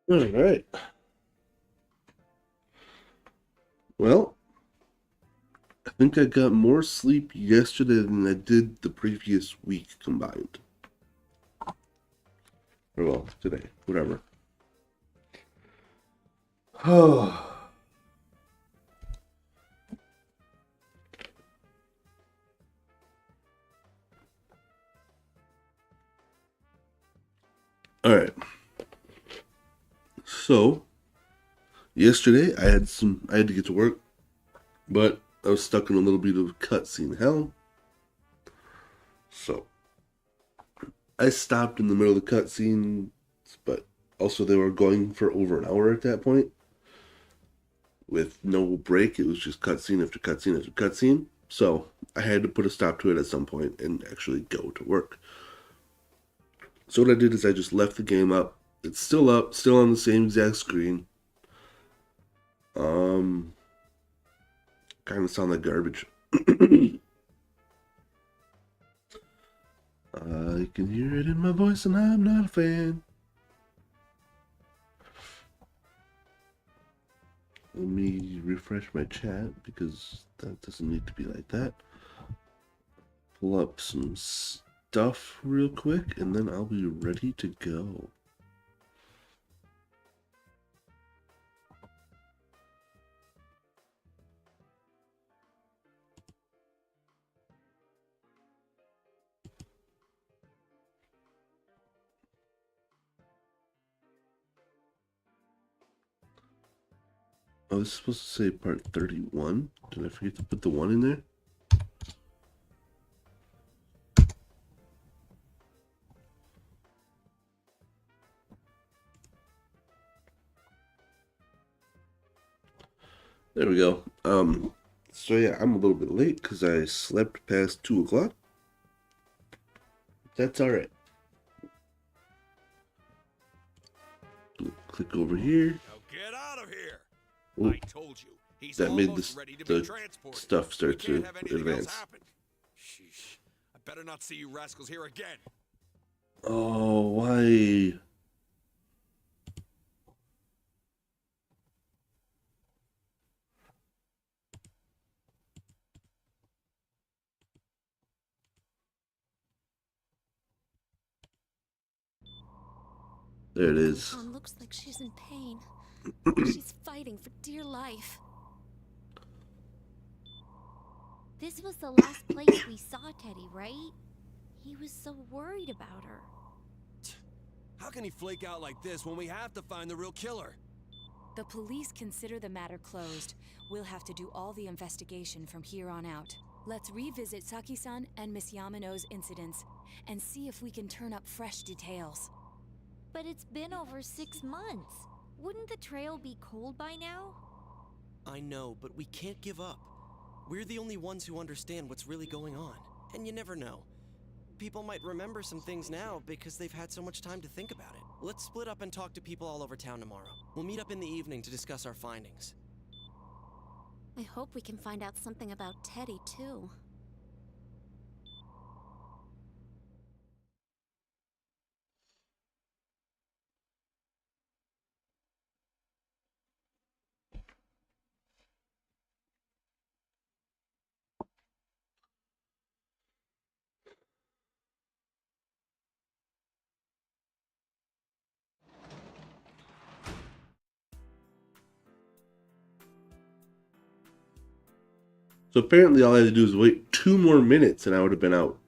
All right. Well, I think I got more sleep yesterday than I did the previous week combined. Or well, today, whatever. Oh. All right. So, yesterday I had to get to work, but I was stuck in a little bit of cutscene hell. So, I stopped in the middle of the cutscene, but also they were going for over an hour at that point with no break. It was just cutscene after cutscene after cutscene. So, I had to put a stop to it at some point and actually go to work. So what I did is I just left the game up. It's still up, still on the same exact screen. Um, Kind of sound like garbage. I can hear it in my voice, and I'm not a fan. Let me refresh my chat because that doesn't need to be like that. Pull up some stuff real quick, and then I'll be ready to go. Oh, this is supposed to say part 31. Did I forget to put the 1 in there? There we go. So yeah, I'm a little bit late because I slept past 2 o'clock. That's alright. Click over here. Now get out of here! Ooh, I told you, he's that made almost ready to be the transported. stuff We start can't to have anything else advance. happen. Sheesh. I better not see you rascals here again. Oh, why? There it is. Sakiko-san looks like she's in pain. She's fighting for dear life. This was the last place we saw Teddy, right? He was so worried about her. How can he flake out like this when we have to find the real killer? The police consider the matter closed. We'll have to do all the investigation from here on out. Let's revisit Saki-san and Miss Yamano's incidents and see if we can turn up fresh details. But it's been over 6 months. Wouldn't the trail be cold by now? I know, but we can't give up. We're the only ones who understand what's really going on. And you never know. People might remember some things now because they've had so much time to think about it. Let's split up and talk to people all over town tomorrow. We'll meet up in the evening to discuss our findings. I hope we can find out something about Teddy, too. So apparently all I had to do is wait 2 more minutes and I would have been out.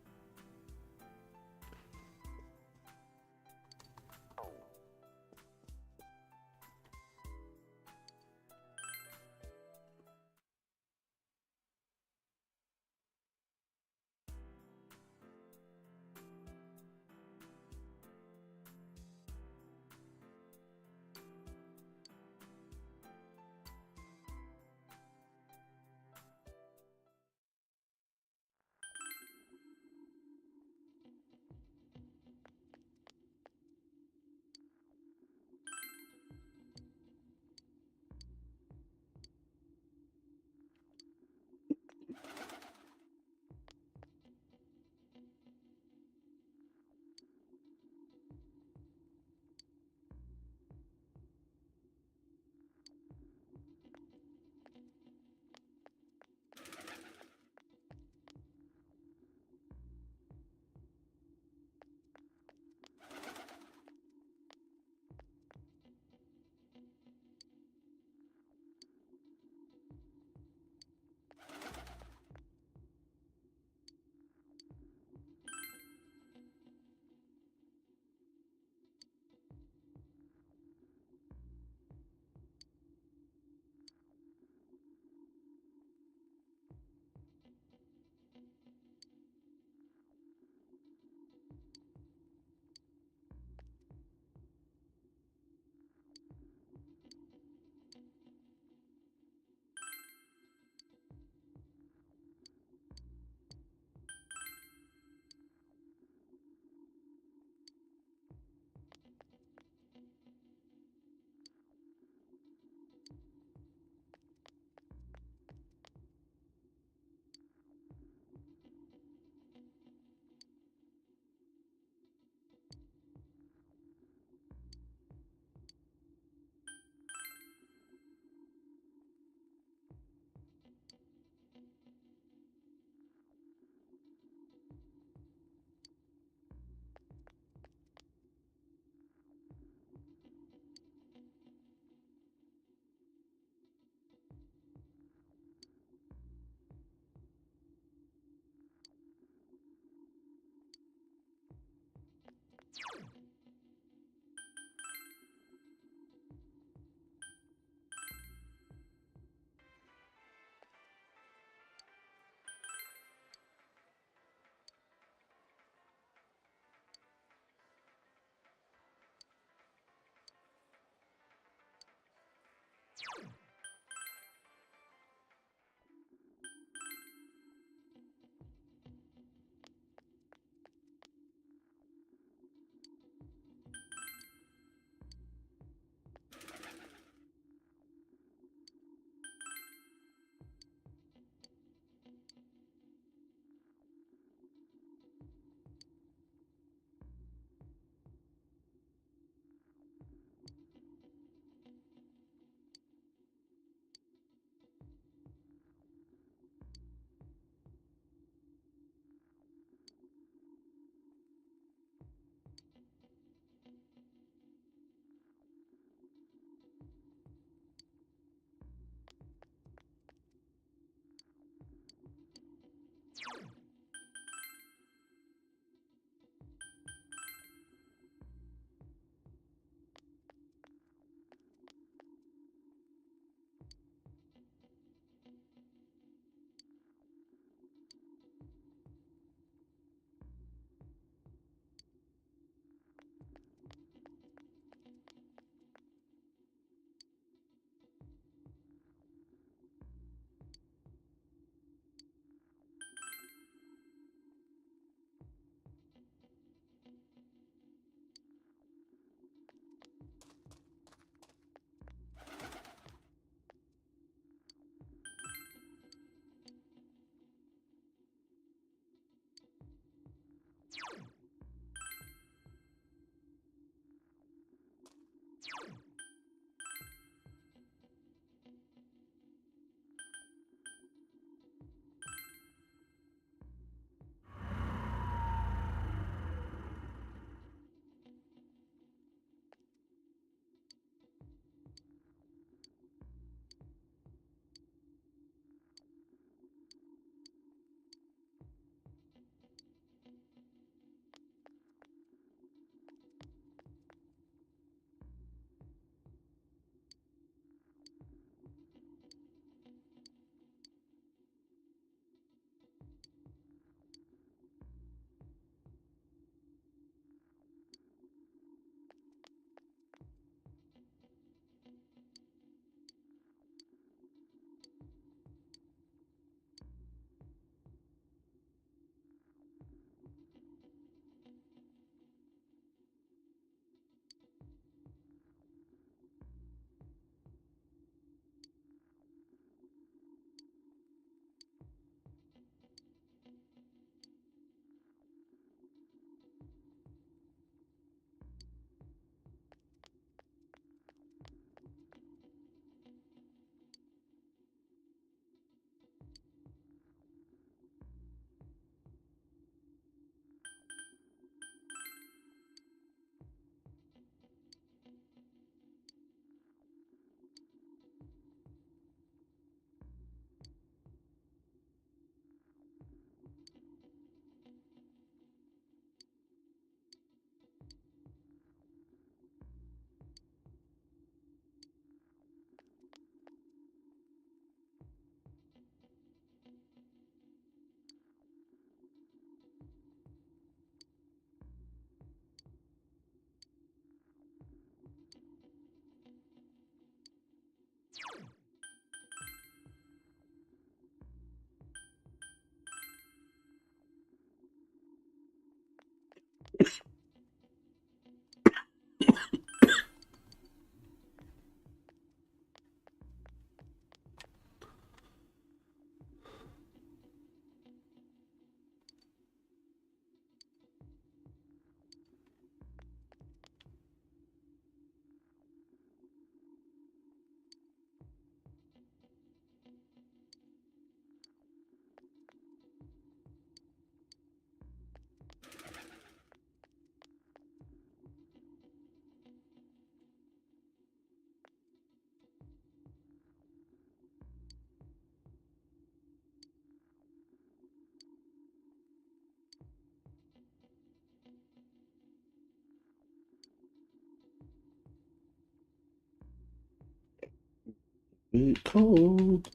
Cold.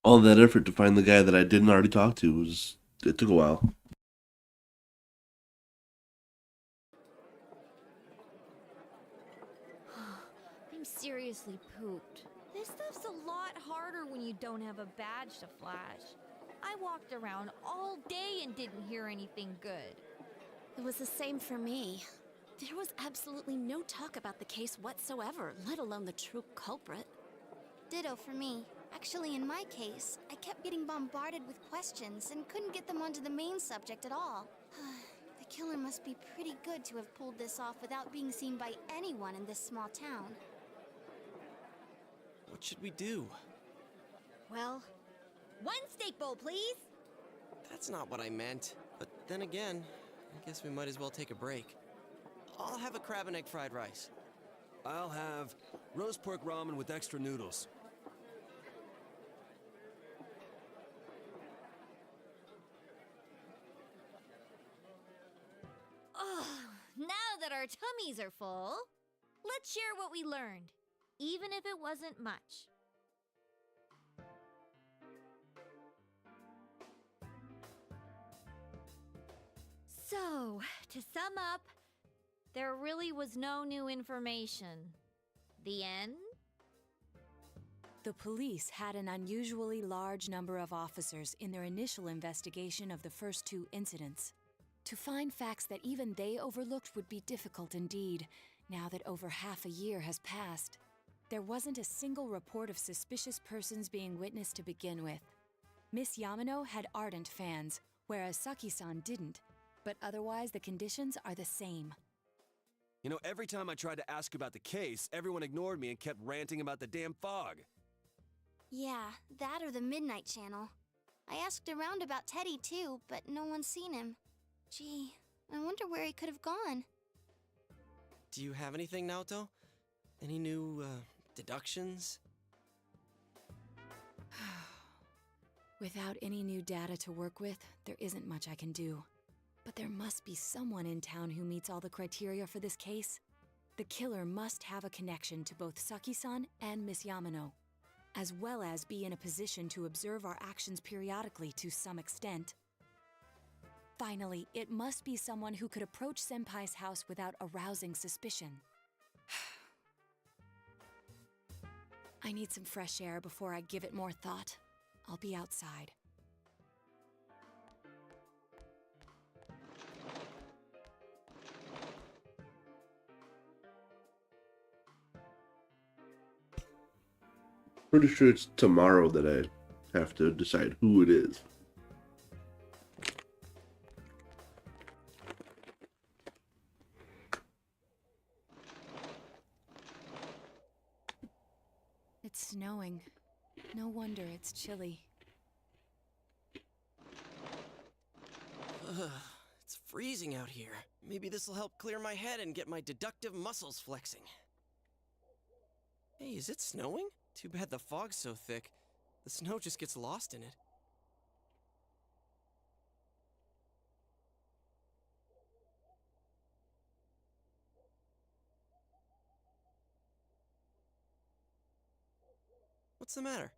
All that effort to find the guy that I didn't already talk to was, it took a while. I'm seriously pooped. This stuff's a lot harder when you don't have a badge to flash. I walked around all day and didn't hear anything good. It was the same for me. There was absolutely no talk about the case whatsoever, let alone the true culprit. Ditto for me. Actually, in my case, I kept getting bombarded with questions and couldn't get them onto the main subject at all. The killer must be pretty good to have pulled this off without being seen by anyone in this small town. What should we do? Well, one steak bowl, please. That's not what I meant. But then again, I guess we might as well take a break. I'll have a crab and egg fried rice. I'll have roast pork ramen with extra noodles. Oh, now that our tummies are full, let's share what we learned, even if it wasn't much. So, to sum up, there really was no new information. The end? The police had an unusually large number of officers in their initial investigation of the first two incidents. To find facts that even they overlooked would be difficult indeed, now that over half a year has passed. There wasn't a single report of suspicious persons being witnessed to begin with. Miss Yamano had ardent fans, whereas Saki-san didn't, but otherwise the conditions are the same. You know, every time I tried to ask about the case, everyone ignored me and kept ranting about the damn fog. Yeah, that or the Midnight Channel. I asked around about Teddy too, but no one's seen him. Gee, I wonder where he could have gone. Do you have anything, Naoto? Any new, deductions? Without any new data to work with, there isn't much I can do. But there must be someone in town who meets all the criteria for this case. The killer must have a connection to both Saki-san and Miss Yamano, as well as be in a position to observe our actions periodically to some extent. Finally, it must be someone who could approach Senpai's house without arousing suspicion. I need some fresh air before I give it more thought. I'll be outside. Pretty sure it's tomorrow that I have to decide who it is. It's snowing. No wonder it's chilly. Ugh, it's freezing out here. Maybe this'll help clear my head and get my deductive muscles flexing. Hey, is it snowing? Too bad the fog's so thick. The snow just gets lost in it. What's the matter?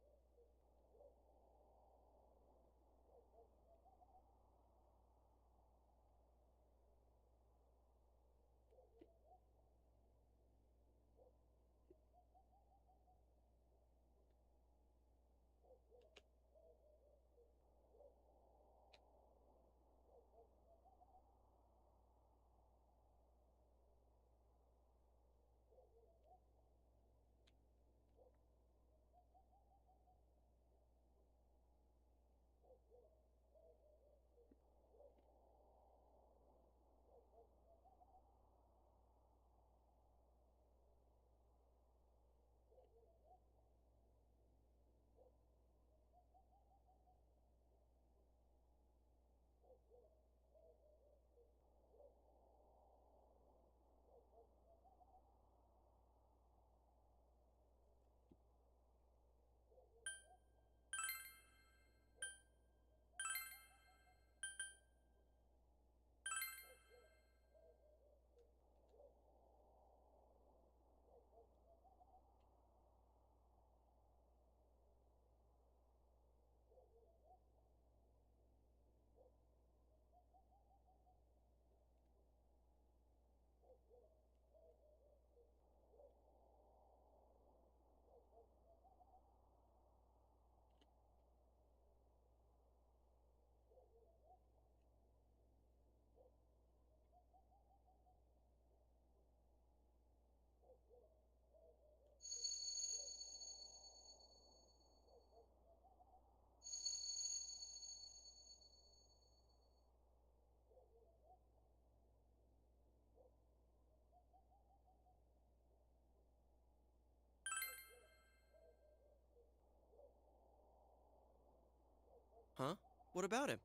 Huh? What about him?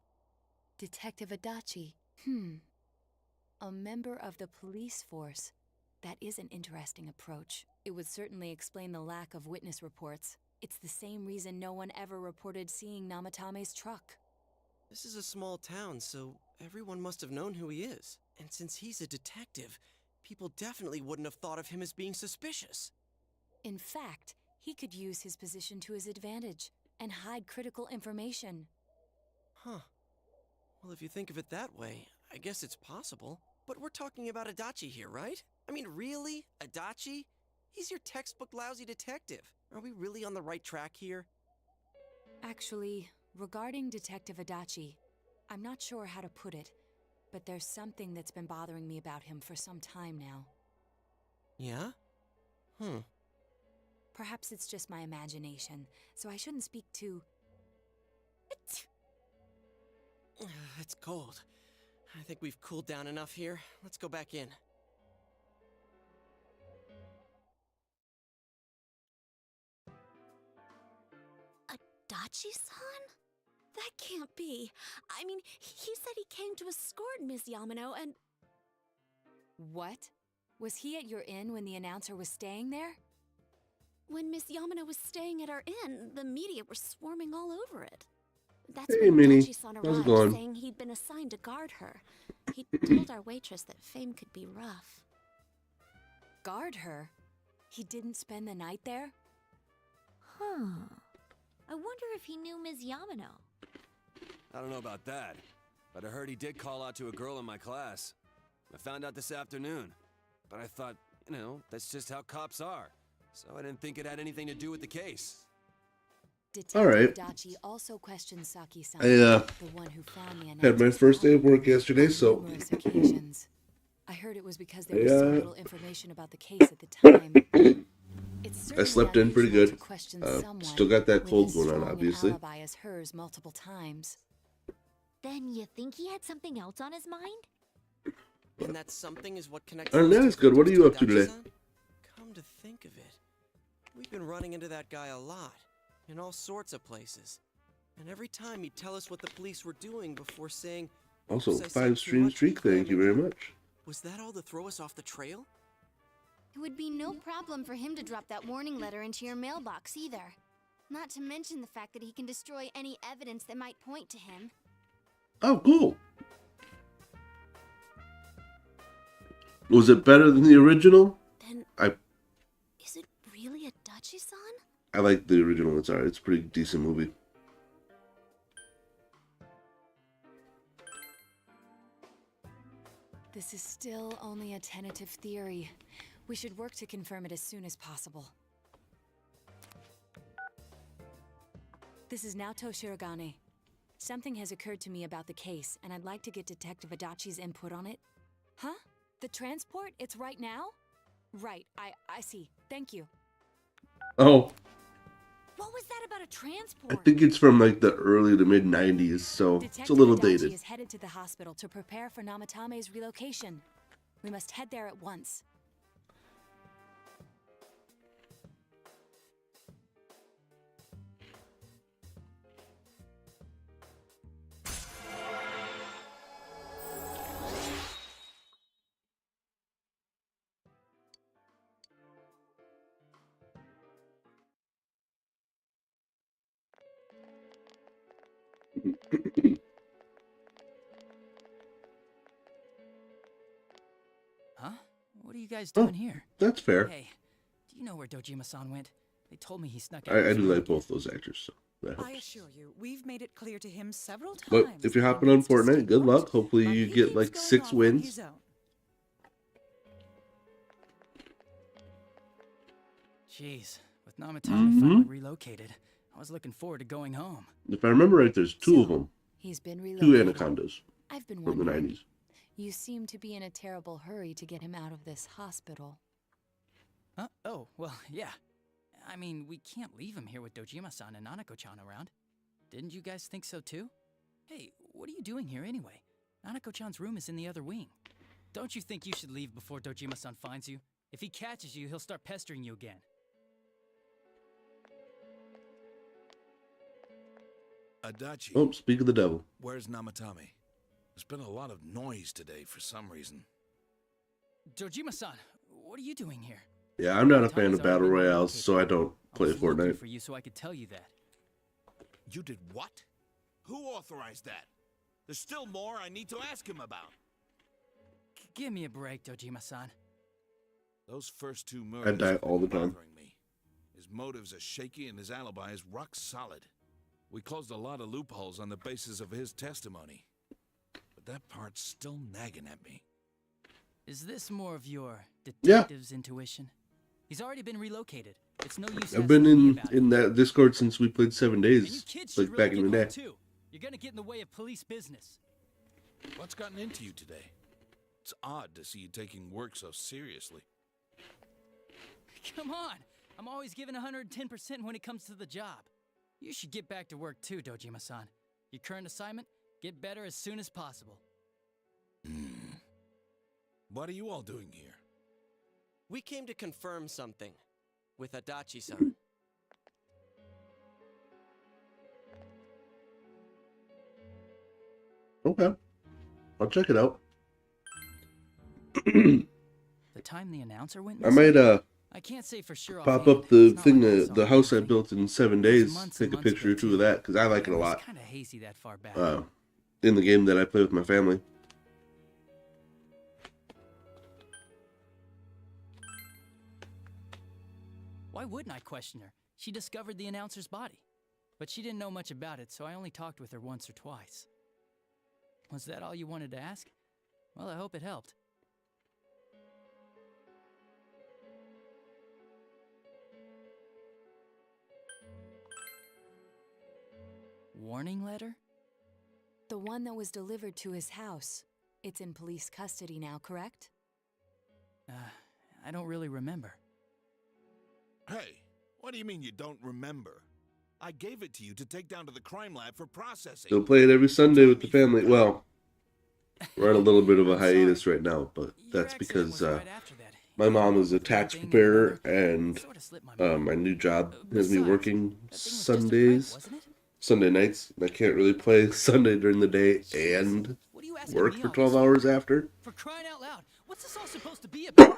Detective Adachi. A member of the police force. That is an interesting approach. It would certainly explain the lack of witness reports. It's the same reason no one ever reported seeing Namatame's truck. This is a small town, so everyone must have known who he is. And since he's a detective, people definitely wouldn't have thought of him as being suspicious. In fact, he could use his position to his advantage and hide critical information. Huh. Well, if you think of it that way, I guess it's possible. But we're talking about Adachi here, right? I mean, really? Adachi? He's your textbook lousy detective. Are we really on the right track here? Actually, regarding Detective Adachi, I'm not sure how to put it, but there's something that's been bothering me about him for some time now. Yeah? Perhaps it's just my imagination, so I shouldn't speak too... It's cold. I think we've cooled down enough here. Let's go back in. Adachi-san? That can't be. I mean, he said he came to escort Miss Yamano and... What? Was he at your inn when the announcer was staying there? When Miss Yamano was staying at our inn, the media were swarming all over it. That's Hey, when Minnie. Adachi-san How's it arrived, going? saying he'd been assigned to guard her. He told our waitress that Fame could be rough. Guard her? He didn't spend the night there? Huh. I wonder if he knew Ms. Yamano. I don't know about that, but I heard he did call out to a girl in my class. I found out this afternoon, but I thought, that's just how cops are. So I didn't think it had anything to do with the case. Detective Alright. Adachi also questioned Saki-san, I the one who found the had my announcer's first day of body, work yesterday, on so numerous occasions. I heard it was because there was so Yeah. little information about the case at the time. It's I slept certainly in pretty unusual good. to question someone Still got that with cold as going on, strong an obviously. alibi as hers multiple times. Then you think he had something else on his mind? And that something is what connects Other than those that, two it's good. What are victims you up to today? Adachi-san? Come to think of it, we've been running into that guy a lot, in all sorts of places. And every time he'd tell us what the police were doing before saying, Also, "Oops, I said 5 too stream much, streak, thank you very cramming up." much. Was that all to throw us off the trail? It would be no problem for him to drop that warning letter into your mailbox either. Not to mention the fact that he can destroy any evidence that might point to him. Oh, cool. Was it better than the original? Then, I is it really Adachi-san? I like the original. It's alright. It's a pretty decent movie. This is still only a tentative theory. We should work to confirm it as soon as possible. This is Naoto Shirogane. Something has occurred to me about the case, and I'd like to get Detective Adachi's input on it. Huh? The transport? It's right now? Right, I see. Thank you. Oh, What was that about a I transport? think it's from like the early to mid 90s, so it's a Detective little Adachi dated. is headed to the hospital to prepare for Namatame's relocation. We must head there at once. Huh? What are you guys Oh. doing here? That's fair. Hey, do you know where Dojima-san went? They told me he snuck I out. do like both those actors, so that I helps. assure you, we've made it clear to him several times. But if you're he hopping on needs to stay Fortnite, good put, luck. Hopefully but you he get keeps like going 6 off on wins. his own. Jeez, with Namatame Mhm. finally relocated, I was looking forward to going home. If I remember right, there's 2 of So, them. He's been 2 relocated. Anacondas I've been from the wondering. 90s. You seem to be in a terrible hurry to get him out of this hospital. Huh? Oh, well, yeah. I mean, we can't leave him here with Dojima-san and Nanako-chan around. Didn't you guys think so too? Hey, what are you doing here anyway? Nanako-chan's room is in the other wing. Don't you think you should leave before Dojima-san finds you? If he catches you, he'll start pestering you again. Adachi, Oh, speak of the devil. where's Namatame? There's been a lot of noise today for some reason. Dojima-san, what are you doing here? Yeah, I'm not a fan Tommy's of battle already been royales, relocated. so I don't I play was looking Fortnite. for you so I could tell you that. You did what? Who authorized that? There's still more I need to ask him about. Give me a break, Dojima-san. Those first two I murders die have been all the time. bothering me. His motives are shaky and his alibi is rock solid. We closed a lot of loopholes on the basis of his testimony. But that part's still nagging at me. Is this more of your Yeah. detective's intuition? He's already been relocated. It's no use I've been asking me in about in it. that Discord since we played 7 And you days, kids should like really back in get the home day. too. You're gonna get in the way of police business. What's gotten into you today? It's odd to see you taking work so seriously. Come on! I'm always giving 110% when it comes to the job. You should get back to work too, Dojima-san. Your current assignment, get better as soon as possible. What are you all doing here? We came to confirm something with Adachi-san. Okay, I'll check it out. The time the announcer went I missing? might I can't say for sure pop offhand. up the It's not thing, like I saw the house I anything. built in 7 It was days. months Take and a months picture or ago, two of too. that because I like it a was lot. kind of hazy that far back. In the game that I play with my family. Why wouldn't I question her? She discovered the announcer's body. But she didn't know much about it, so I only talked with her once or twice. Was that all you wanted to ask? Well, I hope it helped. Warning letter? The one that was delivered to his house. It's in police custody now, correct? I don't really remember. Hey, what do you mean you don't remember? I gave it to you to take down to the crime lab for processing. They'll play it every Sunday with the family. Well, we're on a little bit of a hiatus right now, but Your that's accident because was right after that. my mom is a tax One thing and preparer, another. and Sorta slipped my mind. my new job has me Besides, working that thing was just a prank, Sundays, wasn't it? Sunday nights. And I can't really play Sunday during the day and What are you asking work me for all 12 this hours after. For crying out loud, what's this all supposed to be about?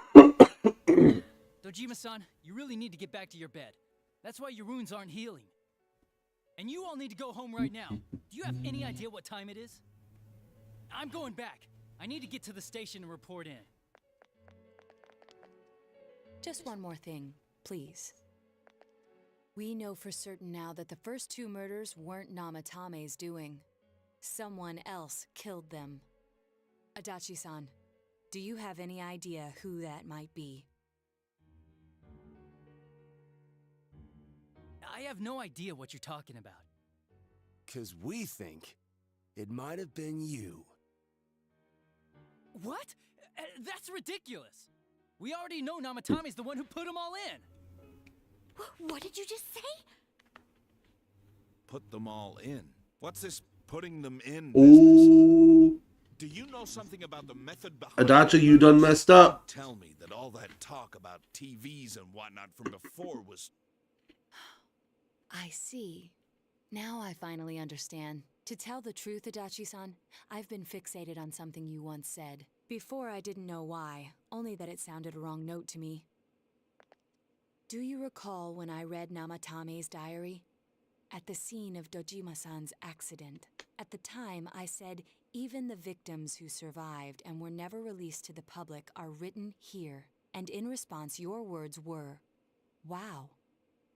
Dojima-san, you really need to get back to your bed. That's why your wounds aren't healing. And you all need to go home right now. Do you have any idea what time it is? I'm going back. I need to get to the station and report in. Just one more thing, please. We know for certain now that the first 2 murders weren't Namatame's doing. Someone else killed them. Adachi-san, do you have any idea who that might be? I have no idea what you're talking about. 'Cause we think it might have been you. What? That's ridiculous. We already know Namatame's the one who put them all in. What did you just say? Put them all in. What's this putting them in business? Ooh, Do you know something about the method behind Adachi, the you done murders? messed up. Tell me that all that talk about TVs and whatnot from before was... I see. Now I finally understand. To tell the truth, Adachi-san, I've been fixated on something you once said. Before I didn't know why, only that it sounded a wrong note to me. Do you recall when I read Namatame's diary? At the scene of Dojima-san's accident. At the time, I said, even the victims who survived and were never released to the public are written here. And in response, your words were, wow.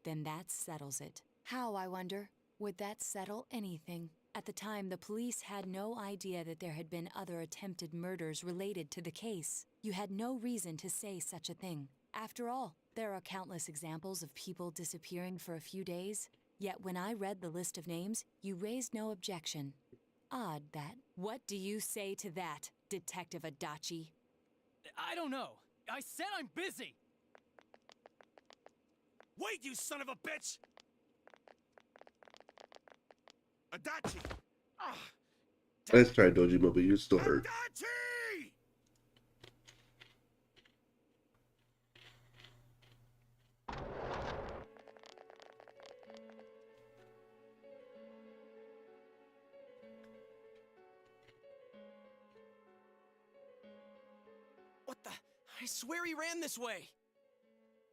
Then that settles it. How, I wonder? Would that settle anything? At the time, the police had no idea that there had been other attempted murders related to the case. You had no reason to say such a thing. After all, there are countless examples of people disappearing for a few days. Yet when I read the list of names, you raised no objection. Odd that. What do you say to that, Detective Adachi? I don't know. I said I'm busy. Wait, you son of a bitch! Adachi! Ah, nice try, Dojima, but you're still hurt. Adachi! I swear he ran this way.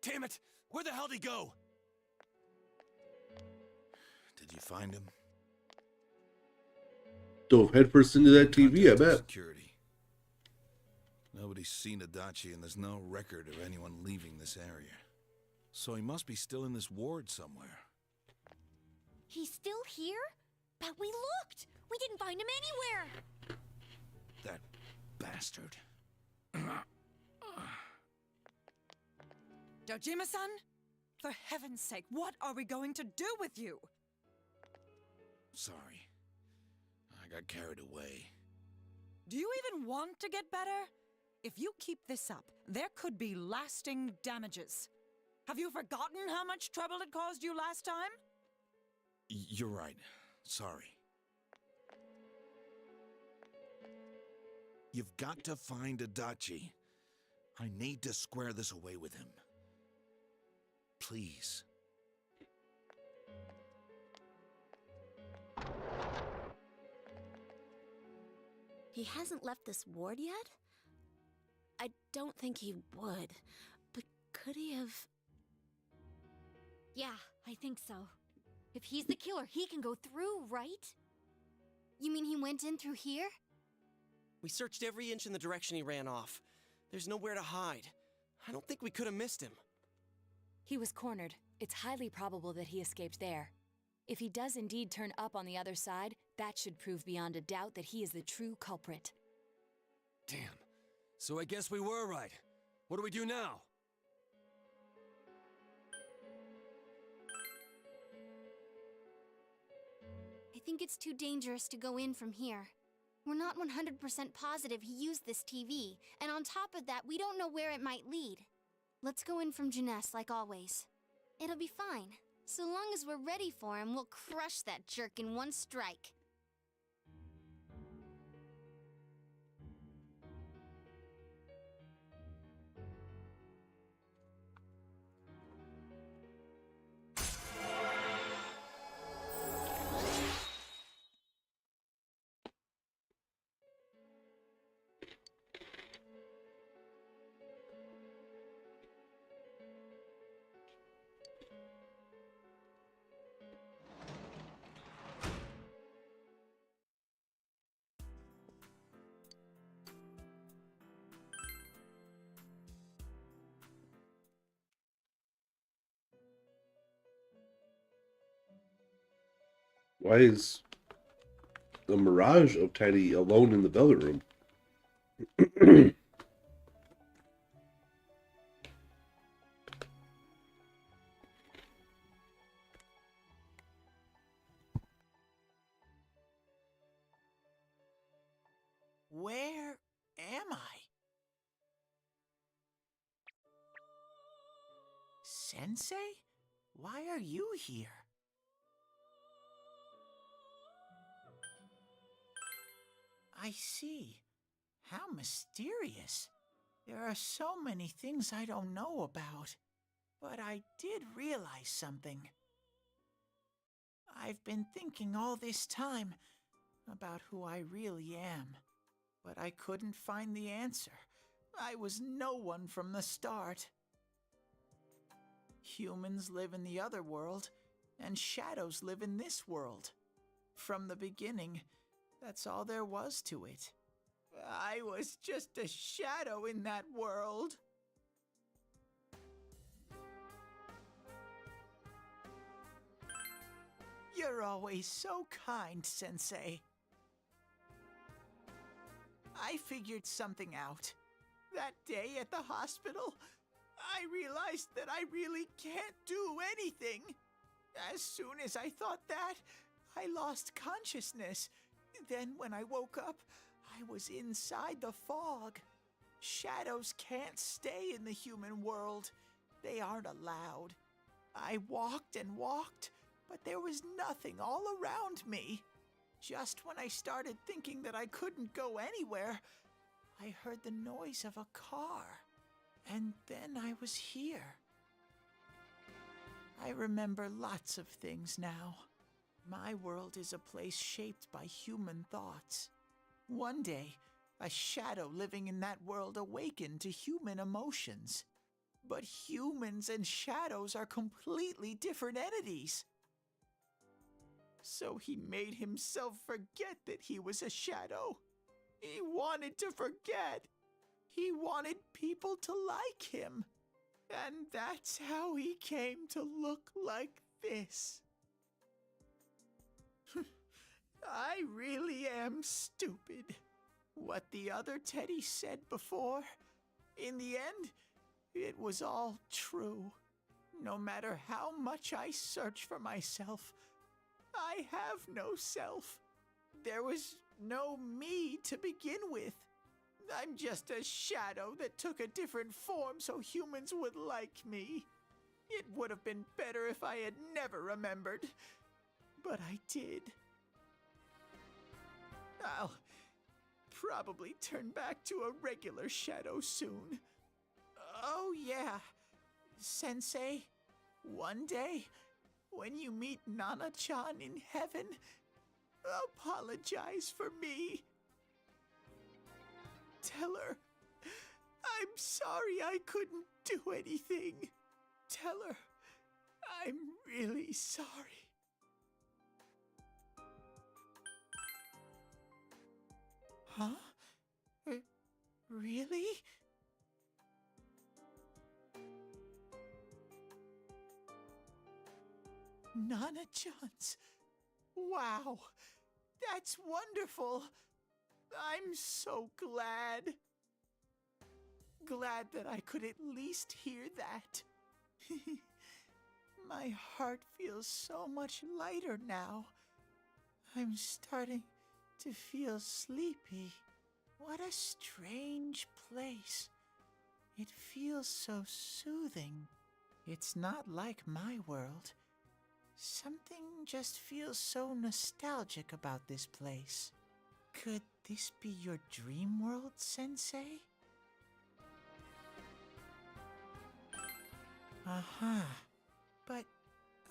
Damn it! Where the hell did he go? Did you find him? Dove headfirst into that TV, I Contacted bet. Security. Nobody's seen Adachi, and there's no record of anyone leaving this area. So he must be still in this ward somewhere. He's still here? But we looked! We didn't find him anywhere! That bastard. Dojima-san? For heaven's sake, what are we going to do with you? Sorry. I got carried away. Do you even want to get better? If you keep this up, there could be lasting damages. Have you forgotten how much trouble it caused you last time? You're right. Sorry. You've got to find Adachi. I need to square this away with him. Please. He hasn't left this ward yet? I don't think he would. But could he have... Yeah, I think so. If he's the killer, he can go through, right? You mean he went in through here? We searched every inch in the direction he ran off. There's nowhere to hide. I don't think we could have missed him. He was cornered. It's highly probable that he escaped there. If he does indeed turn up on the other side, that should prove beyond a doubt that he is the true culprit. Damn. So I guess we were right. What do we do now? I think it's too dangerous to go in from here. We're not 100% positive he used this TV, and on top of that, we don't know where it might lead. Let's go in from Jeunesse like always. It'll be fine. So long as we're ready for him, we'll crush that jerk in one strike. Why is the Mirage of Teddy alone in the velvet room? Where am I? Sensei? Why are you here? I see. How mysterious. There are so many things I don't know about. But I did realize something. I've been thinking all this time about who I really am. But I couldn't find the answer. I was no one from the start. Humans live in the other world, and shadows live in this world. From the beginning, that's all there was to it. I was just a shadow in that world. You're always so kind, Sensei. I figured something out. That day at the hospital, I realized that I really can't do anything. As soon as I thought that, I lost consciousness. Then when I woke up, I was inside the fog. Shadows can't stay in the human world. They aren't allowed. I walked and walked, but there was nothing all around me. Just when I started thinking that I couldn't go anywhere, I heard the noise of a car. And then I was here. I remember lots of things now. My world is a place shaped by human thoughts. One day, A shadow living in that world awakened to human emotions. But humans and shadows are completely different entities. So he made himself forget that he was a shadow. He wanted to forget. He wanted people to like him. And that's how he came to look like this. I really am stupid. What the other Teddy said before, in the end, it was all true. No matter how much I search for myself, I have no self. There was no me to begin with. I'm just a shadow that took a different form so humans would like me. It would have been better if I had never remembered, but I did. I'll probably turn back to a regular shadow soon. Oh yeah, Sensei, one day, when you meet Nana-chan in heaven, apologize for me. Tell her, I'm sorry I couldn't do anything. Tell her, I'm really sorry. Huh? Really? Nana-chan's. Wow, that's wonderful. I'm so glad. Glad that I could at least hear that. My heart feels so much lighter now. I'm starting to feel sleepy. What a strange place. It feels so soothing. It's not like my world. Something just feels so nostalgic about this place. Could this be your dream world, Sensei? Uh-huh. But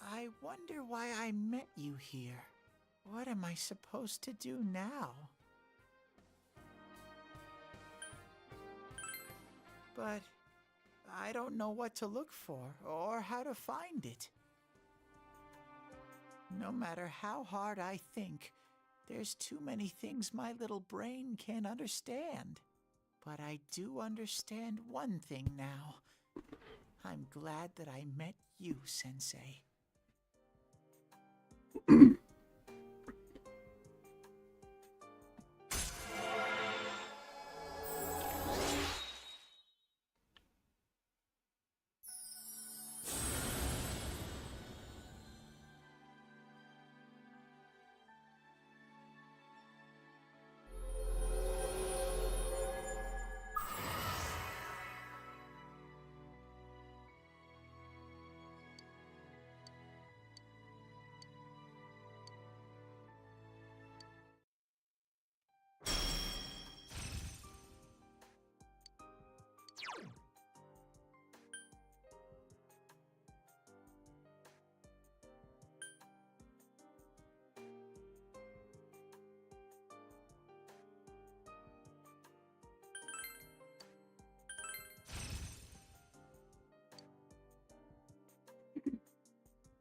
I wonder why I met you here. What am I supposed to do now? But I don't know what to look for or how to find it. No matter how hard I think, there's too many things my little brain can't understand. But I do understand one thing now. I'm glad that I met you, Sensei.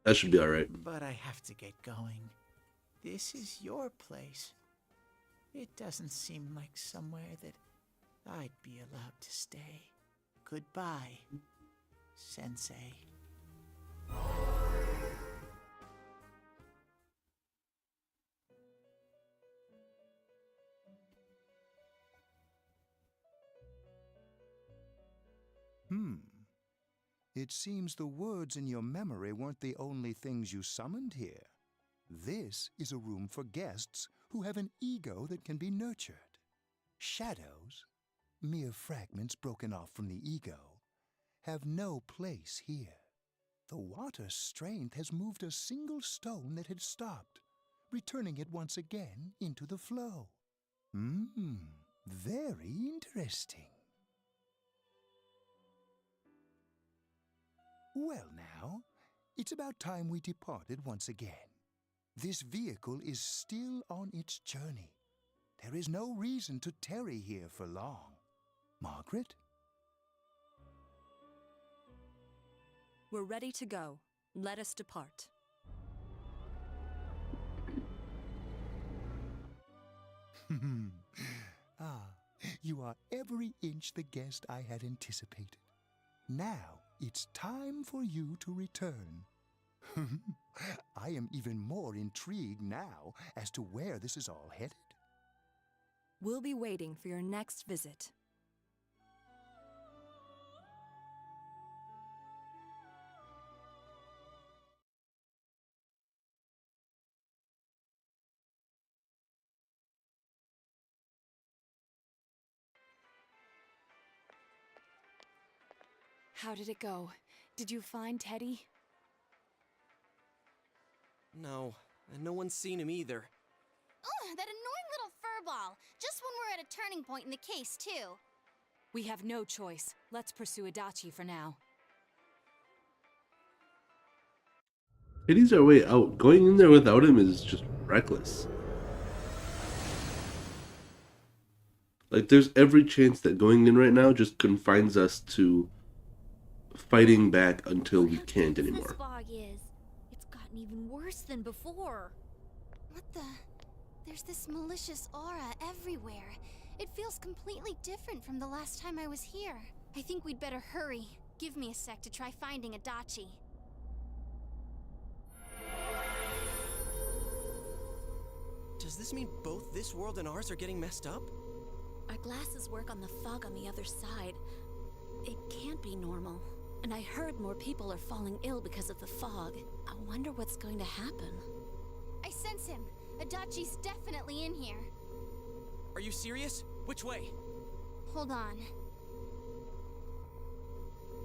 That should be alright. But I have to get going. This is your place. It doesn't seem like somewhere that I'd be allowed to stay. Goodbye, Sensei. It seems the words in your memory weren't the only things you summoned here. This is a room for guests who have an ego that can be nurtured. Shadows, mere fragments broken off from the ego, have no place here. The water's strength has moved a single stone that had stopped, returning it once again into the flow. Very interesting. Well now, it's about time we departed once again. This vehicle is still on its journey. There is no reason to tarry here for long. Margaret? We're ready to go. Let us depart. Ah, you are every inch the guest I had anticipated. Now it's time for you to return. I am even more intrigued now as to where this is all headed. We'll be waiting for your next visit. How did it go? Did you find Teddy? No, and no one's seen him either. Ugh, that annoying little furball! Just when we're at a turning point in the case, too. We have no choice. Let's pursue Adachi for now. Teddy's our way out. Going in there without him is just reckless. Like, there's every chance that going in right now just confines us to fighting back until we can't anymore. This fog is. It's gotten even worse than before. What the? There's this malicious aura everywhere. It feels completely different from the last time I was here. I think we'd better hurry. Give me a sec to try finding Adachi. Does this mean both this world and ours are getting messed up? Our glasses work on the fog on the other side. It can't be normal. And I heard more people are falling ill because of the fog. I wonder what's going to happen. I sense him. Adachi's definitely in here. Are you serious? Which way? Hold on.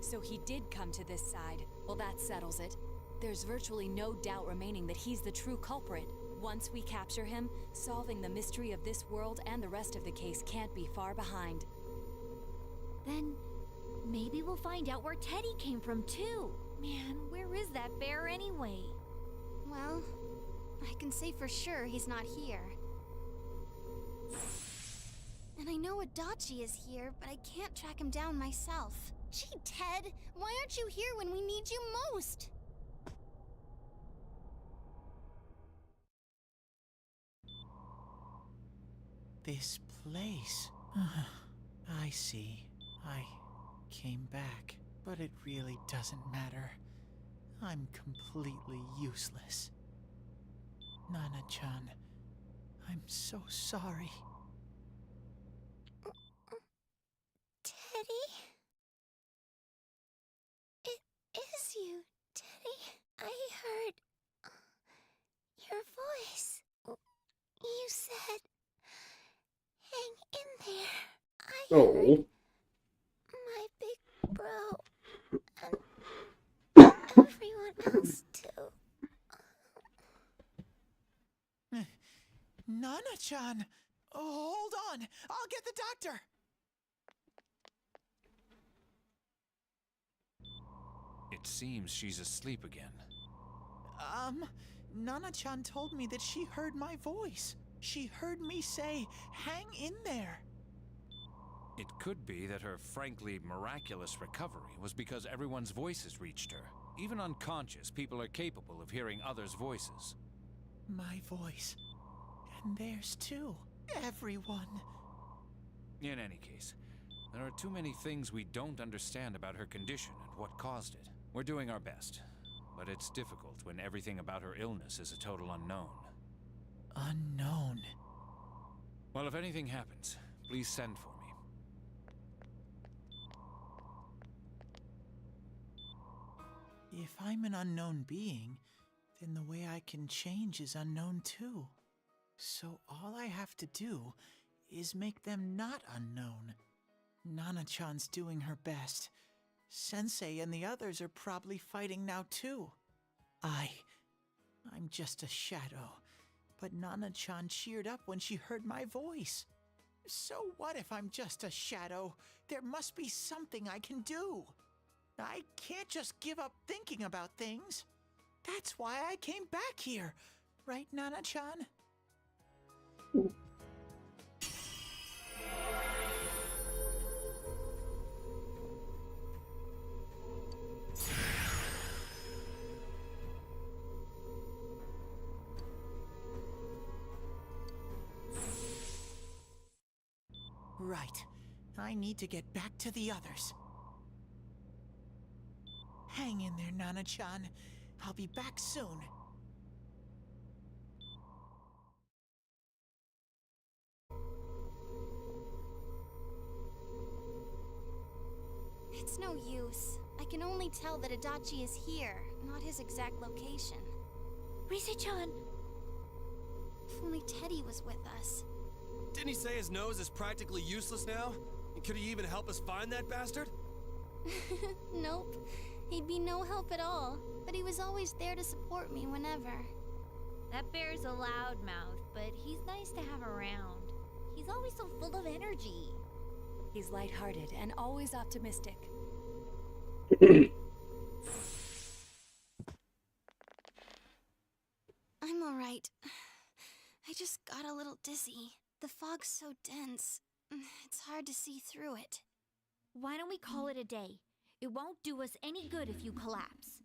So he did come to this side. Well, that settles it. There's virtually no doubt remaining that he's the true culprit. Once we capture him, solving the mystery of this world and the rest of the case can't be far behind. Then maybe we'll find out where Teddy came from too. Man, where is that bear anyway? Well, I can say for sure he's not here. And I know Adachi is here, but I can't track him down myself. Gee, Ted, why aren't you here when we need you most? This place. I see. I came back, but it really doesn't matter. I'm completely useless. Nana-chan, I'm so sorry. Teddy? It is you, Teddy. I heard your voice. You said, hang in there. I heard my big bro and everyone else too. Nana-chan! Oh, hold on! I'll get the doctor! It seems she's asleep again. Nana-chan told me that she heard my voice. She heard me say, hang in there. It could be that her frankly miraculous recovery was because everyone's voices reached her. Even unconscious, people are capable of hearing others' voices. My voice. And theirs too. Everyone. In any case, there are too many things we don't understand about her condition and what caused it. We're doing our best, but it's difficult when everything about her illness is a total unknown. Unknown? Well, if anything happens, please send for me. If I'm an unknown being, then the way I can change is unknown too. So all I have to do is make them not unknown. Nana-chan's doing her best. Sensei and the others are probably fighting now too. I'm just a shadow. But Nana-chan cheered up when she heard my voice. So what if I'm just a shadow? There must be something I can do. I can't just give up thinking about things. That's why I came back here. Right, Nana-chan? right. I need to get back to the others. Hang in there, Nana-chan. I'll be back soon. It's no use. I can only tell that Adachi is here, not his exact location. Rise-chan! If only Teddy was with us. Didn't he say his nose is practically useless now? And could he even help us find that bastard? Nope. He'd be no help at all, but he was always there to support me whenever. That bear's a loudmouth, but he's nice to have around. He's always so full of energy. He's lighthearted and always optimistic. I'm alright. I just got a little dizzy. The fog's so dense. It's hard to see through it. Why don't we call it a day? It won't do us any good if you collapse.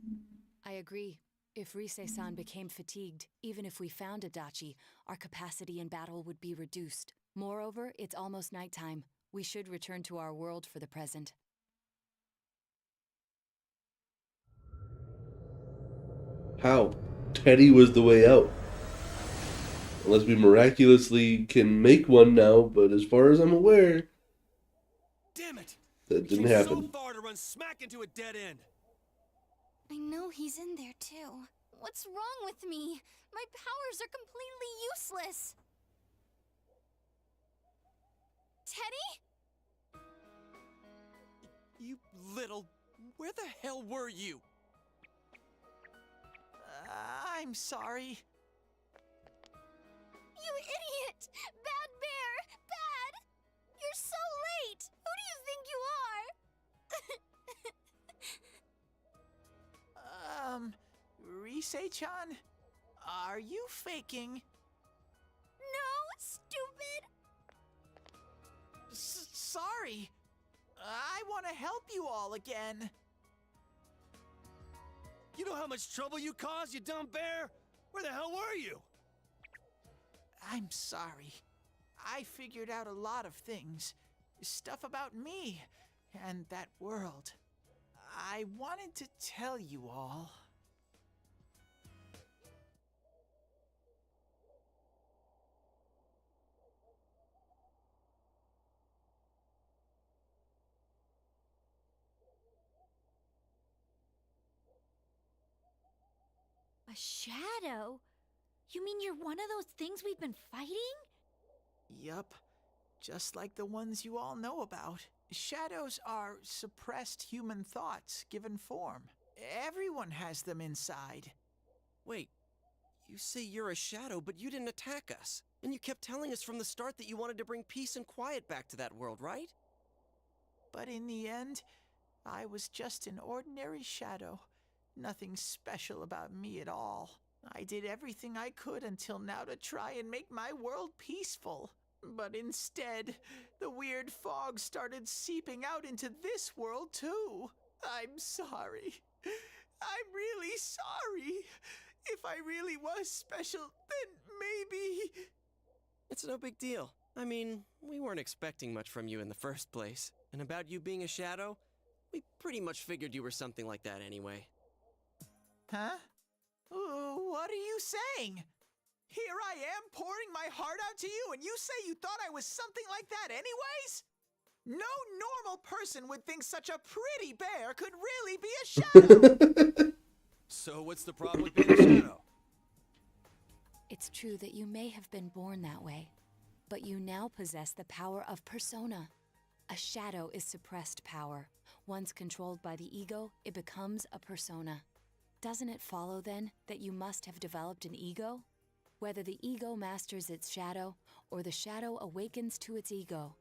I agree. If Rise-san became fatigued, even if we found Adachi, our capacity in battle would be reduced. Moreover, it's almost nighttime. We should return to our world for the present. How? Teddy was the way out. Unless we miraculously can make one now, but as far as I'm aware, Damn it! that We didn't came happen. so far to run smack into a dead end. I know he's in there too. What's wrong with me? My powers are completely useless. Teddy? You little... Where the hell were you? I'm sorry. You idiot! Bad bear! Bad! You're so late! Who do you think you are? Rise-chan? Are you faking? No, stupid! Sorry. I want to help you all again. You know how much trouble you caused, you dumb bear? Where the hell were you? I'm sorry. I figured out a lot of things. Stuff about me and that world. I wanted to tell you all. A shadow? You mean you're one of those things we've been fighting? Yup. Just like the ones you all know about. Shadows are suppressed human thoughts given form. Everyone has them inside. Wait, you say you're a shadow, but you didn't attack us. And you kept telling us from the start that you wanted to bring peace and quiet back to that world, right? But in the end, I was just an ordinary shadow. Nothing special about me at all. I did everything I could until now to try and make my world peaceful. But instead, the weird fog started seeping out into this world too. I'm sorry. I'm really sorry. If I really was special, then maybe... It's no big deal. I mean, we weren't expecting much from you in the first place. And about you being a shadow, we pretty much figured you were something like that anyway. Huh? What are you saying? Here I am pouring my heart out to you, and you say you thought I was something like that anyways? No normal person would think such a pretty bear could really be a shadow! So what's the problem with being a shadow? It's true that you may have been born that way, but you now possess the power of persona. A shadow is suppressed power. Once controlled by the ego, it becomes a persona. Doesn't it follow, then, that you must have developed an ego? Whether the ego masters its shadow, or the shadow awakens to its ego.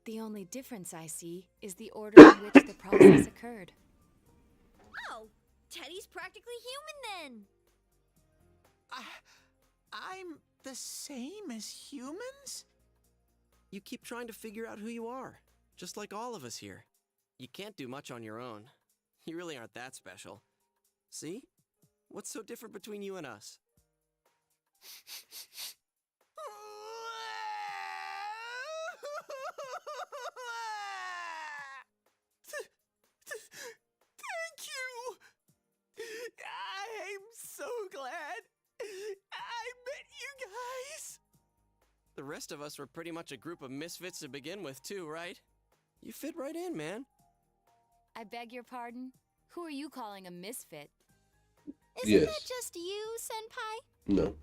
The only difference I see is the order in which the process occurred. Oh, Teddy's practically human then! I'm the same as humans? You keep trying to figure out who you are, just like all of us here. You can't do much on your own. You really aren't that special. See? What's so different between you and us? Thank you! I'm so glad I met you guys! The rest of us were pretty much a group of misfits to begin with, too, right? You fit right in, man. I beg your pardon? Who are you calling a misfit? Isn't that just you, Senpai? No.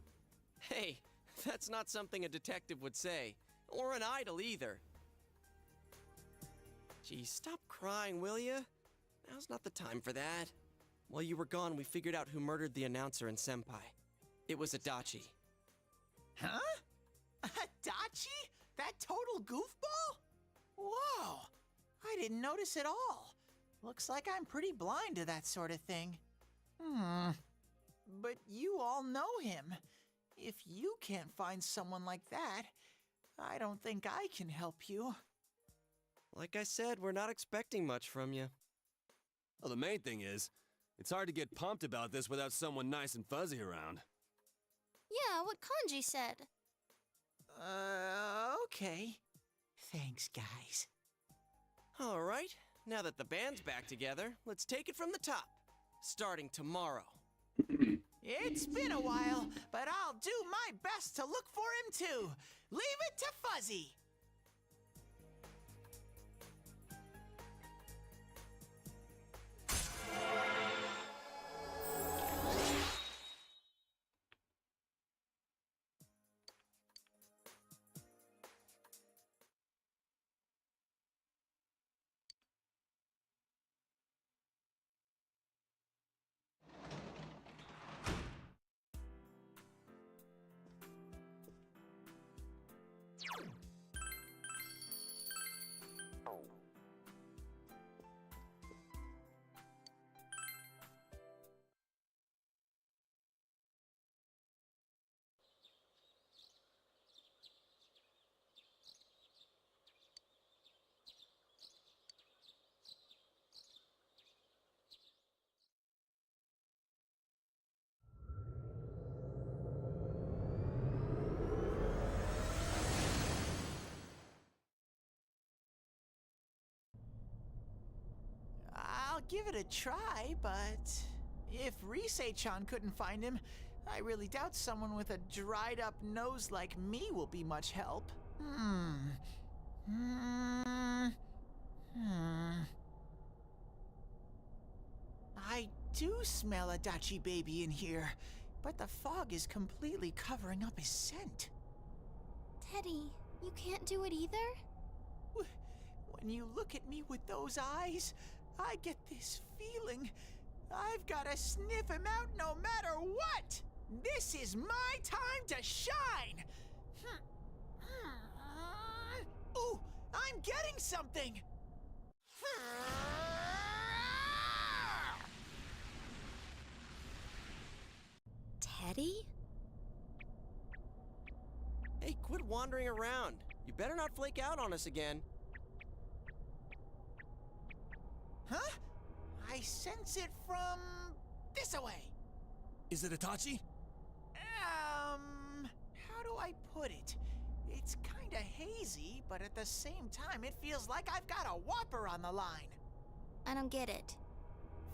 Hey, that's not something a detective would say. Or an idol, either. Gee, stop crying, will ya? Now's not the time for that. While you were gone, we figured out who murdered the announcer and Senpai. It was Adachi. Huh? Adachi? That total goofball? Whoa! I didn't notice at all. Looks like I'm pretty blind to that sort of thing. But you all know him. If you can't find someone like that, I don't think I can help you. Like I said, we're not expecting much from you. Well, the main thing is, it's hard to get pumped about this without someone nice and fuzzy around. Yeah, what Kanji said. Okay. Thanks, guys. All right, now that the band's back together, let's take it from the top. Starting tomorrow. It's been a while, but I'll do my best to look for him too. Leave it to Fuzzy. I'll give it a try, but if Risei-chan couldn't find him, I really doubt someone with a dried-up nose like me will be much help. I do smell Adachi baby in here, but the fog is completely covering up his scent. Teddy, you can't do it either? When you look at me with those eyes, I get this feeling I've gotta sniff him out no matter what! This is my time to shine! Ooh, I'm getting something! Teddy? Hey, quit wandering around. You better not flake out on us again. Huh? I sense it from this away. Is it Itachi? How do I put it? It's kinda hazy, but at the same time, it feels like I've got a whopper on the line. I don't get it.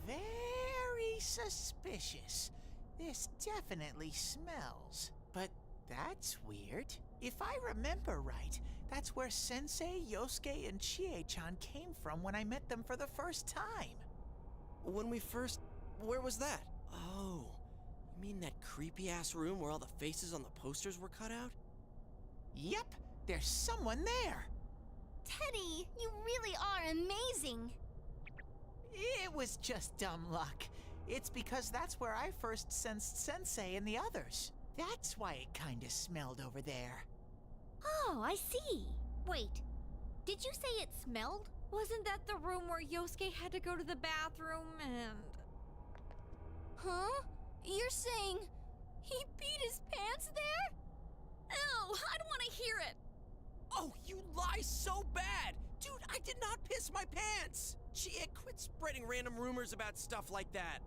Very suspicious. This definitely smells. But that's weird. If I remember right, that's where Sensei, Yosuke, and Chie-chan came from when I met them for the first time. When we first... Where was that? Oh, you mean that creepy-ass room where all the faces on the posters were cut out? Yep, there's someone there. Teddy, you really are amazing. It was just dumb luck. It's because that's where I first sensed Sensei and the others. That's why it kinda smelled over there. Oh, I see. Wait, did you say it smelled? Wasn't that the room where Yosuke had to go to the bathroom and... Huh? You're saying he peed his pants there? Ew, I don't want to hear it. Oh, you lie so bad! Dude, I did not piss my pants! Chie, quit spreading random rumors about stuff like that.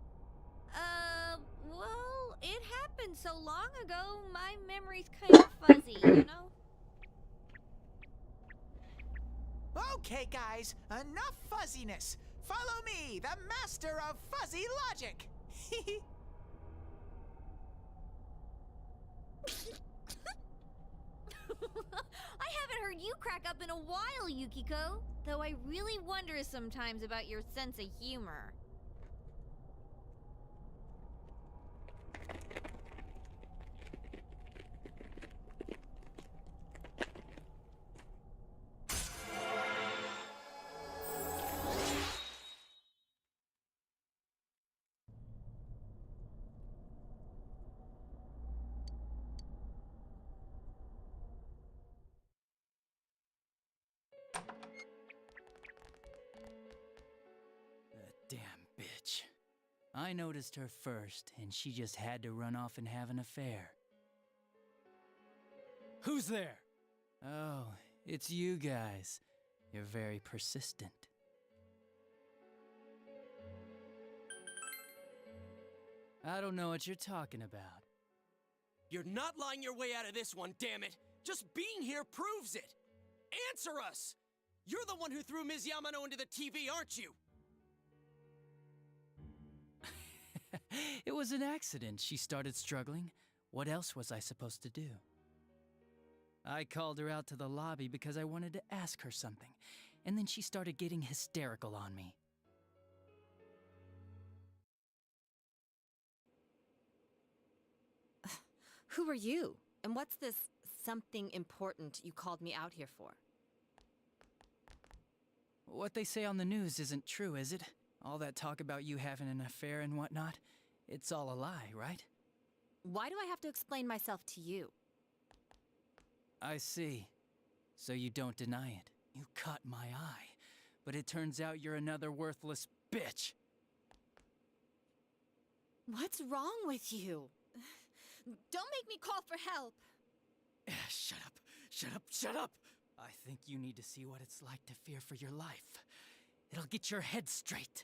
Well, it happened so long ago, my memory's kind of fuzzy, you know? Okay, guys, enough fuzziness. Follow me, the master of fuzzy logic. I haven't heard you crack up in a while, Yukiko. Though I really wonder sometimes about your sense of humor. Damn bitch. I noticed her first, and she just had to run off and have an affair. Who's there? Oh, it's you guys. You're very persistent. I don't know what you're talking about. You're not lying your way out of this one, damn it! Just being here proves it! Answer us! You're the one who threw Ms. Yamano into the TV, aren't you? It was an accident. She started struggling. What else was I supposed to do? I called her out to the lobby because I wanted to ask her something, and then she started getting hysterical on me. Who are you? And what's this something important you called me out here for? What they say on the news isn't true, is it? All that talk about you having an affair and whatnot, it's all a lie, right? Why do I have to explain myself to you? I see. So you don't deny it. You caught my eye. But it turns out you're another worthless bitch. What's wrong with you? Don't make me call for help. Shut up. Shut up. Shut up. I think you need to see what it's like to fear for your life. It'll get your head straight.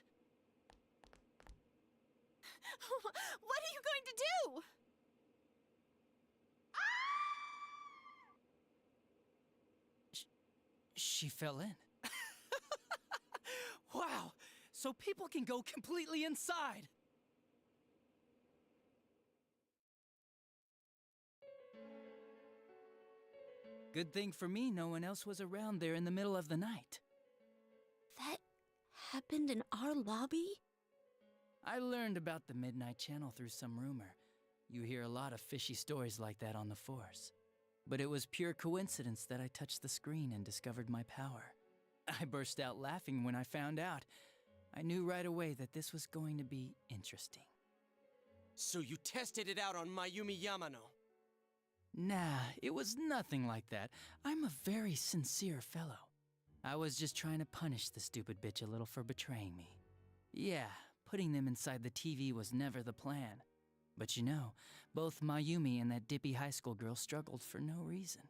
What are you going to do? She fell in. Wow, so people can go completely inside. Good thing for me, no one else was around there in the middle of the night. That happened in our lobby? I learned about the Midnight Channel through some rumor. You hear a lot of fishy stories like that on the force. But it was pure coincidence that I touched the screen and discovered my power. I burst out laughing when I found out. I knew right away that this was going to be interesting. So you tested it out on Mayumi Yamano? Nah, it was nothing like that. I'm a very sincere fellow. I was just trying to punish the stupid bitch a little for betraying me. Yeah, putting them inside the TV was never the plan. But you know, both Mayumi and that dippy high school girl struggled for no reason.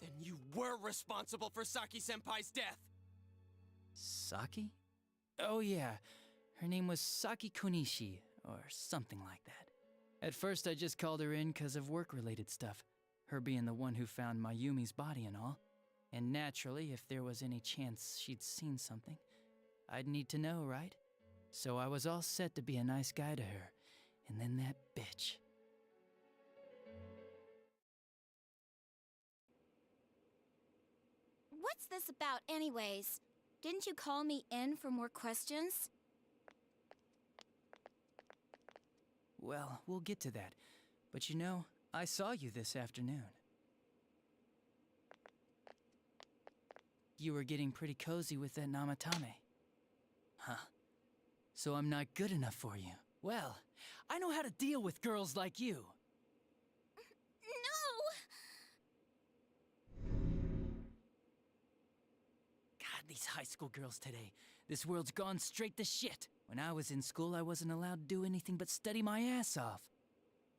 Then you were responsible for Saki-senpai's death! Saki? Oh yeah, her name was Saki Konishi, or something like that. At first I just called her in because of work-related stuff, her being the one who found Mayumi's body and all. And naturally, if there was any chance she'd seen something, I'd need to know, right? So I was all set to be a nice guy to her, and then that bitch. What's this about, anyways? Didn't you call me in for more questions? Well, we'll get to that. But you know, I saw you this afternoon. You were getting pretty cozy with that Namatame. Huh. So I'm not good enough for you. Well, I know how to deal with girls like you. No! God, these high school girls today. This world's gone straight to shit. When I was in school, I wasn't allowed to do anything but study my ass off.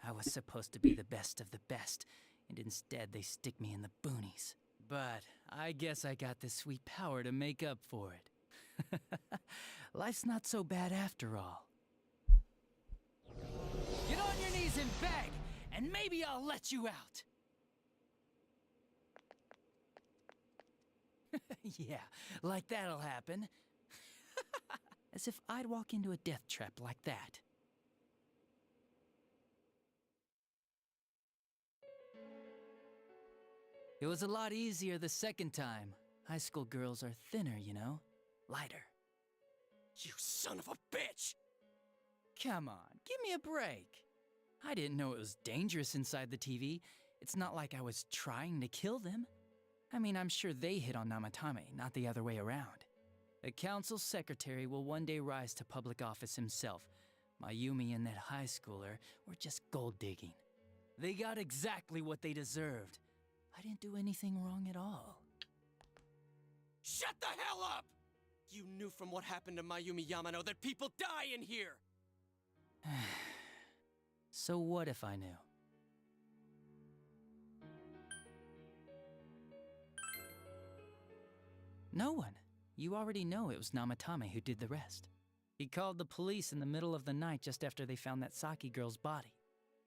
I was supposed to be the best of the best, and instead they stick me in the boonies. But I guess I got the sweet power to make up for it. Life's not so bad after all. Get on your knees and beg, and maybe I'll let you out. Yeah, like that'll happen. As if I'd walk into a death trap like that. It was a lot easier the second time. High school girls are thinner, you know? Lighter. You son of a bitch! Come on, give me a break. I didn't know it was dangerous inside the TV. It's not like I was trying to kill them. I mean, I'm sure they hit on Namatame, not the other way around. The council secretary will one day rise to public office himself. Mayumi and that high schooler were just gold digging. They got exactly what they deserved. I didn't do anything wrong at all. Shut the hell up! You knew from what happened to Mayumi Yamano that people die in here! So what if I knew? No one. You already know it was Namatame who did the rest. He called the police in the middle of the night just after they found that Saki girl's body.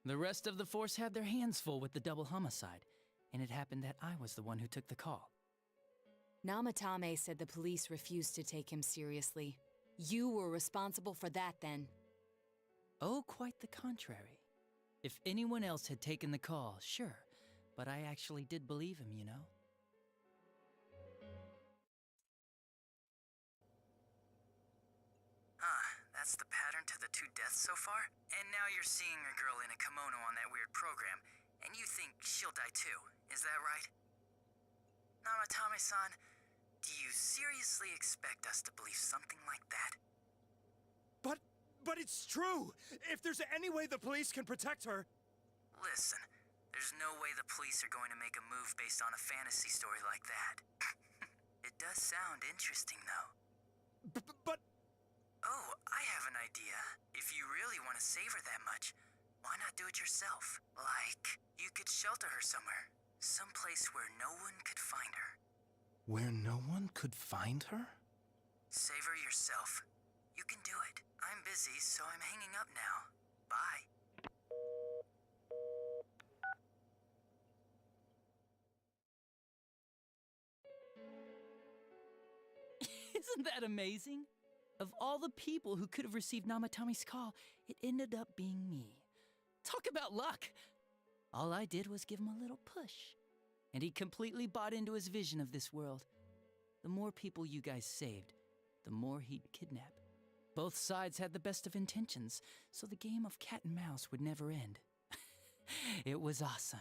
The rest of the force had their hands full with the double homicide, and it happened that I was the one who took the call. Namatame said the police refused to take him seriously. You were responsible for that then. Oh, quite the contrary. If anyone else had taken the call, sure, but I actually did believe him, you know? That's the pattern to the 2 deaths so far? And now you're seeing a girl in a kimono on that weird program, and you think she'll die too, is that right? Namatame-san, do you seriously expect us to believe something like that? But it's true! If there's any way the police can protect her... Listen, there's no way the police are going to make a move based on a fantasy story like that. It does sound interesting, though. But... Oh, I have an idea. If you really want to save her that much, why not do it yourself? Like, you could shelter her somewhere. Someplace where no one could find her. Where no one could find her? Save her yourself. You can do it. I'm busy, so I'm hanging up now. Bye. Isn't that amazing? Of all the people who could have received Namatame's call, it ended up being me. Talk about luck! All I did was give him a little push, and he completely bought into his vision of this world. The more people you guys saved, the more he'd kidnap. Both sides had the best of intentions, so the game of cat and mouse would never end. It was awesome.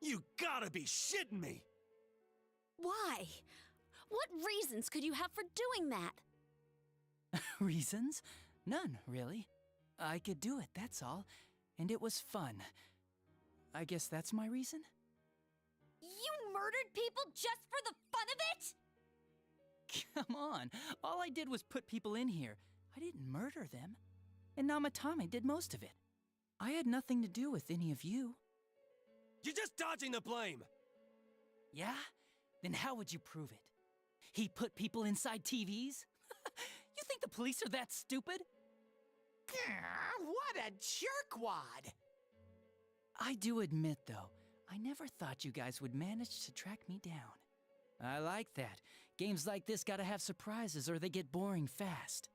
You gotta be shitting me! Why? What reasons could you have for doing that? Reasons? None, really. I could do it, that's all. And it was fun. I guess that's my reason? You murdered people just for the fun of it? Come on, all I did was put people in here. I didn't murder them. And Namatame did most of it. I had nothing to do with any of you. You're just dodging the blame! Yeah? Then how would you prove it? He put people inside TVs? You think the police are that stupid? What a jerkwad! I do admit, though, I never thought you guys would manage to track me down. I like that. Games like this gotta have surprises or they get boring fast.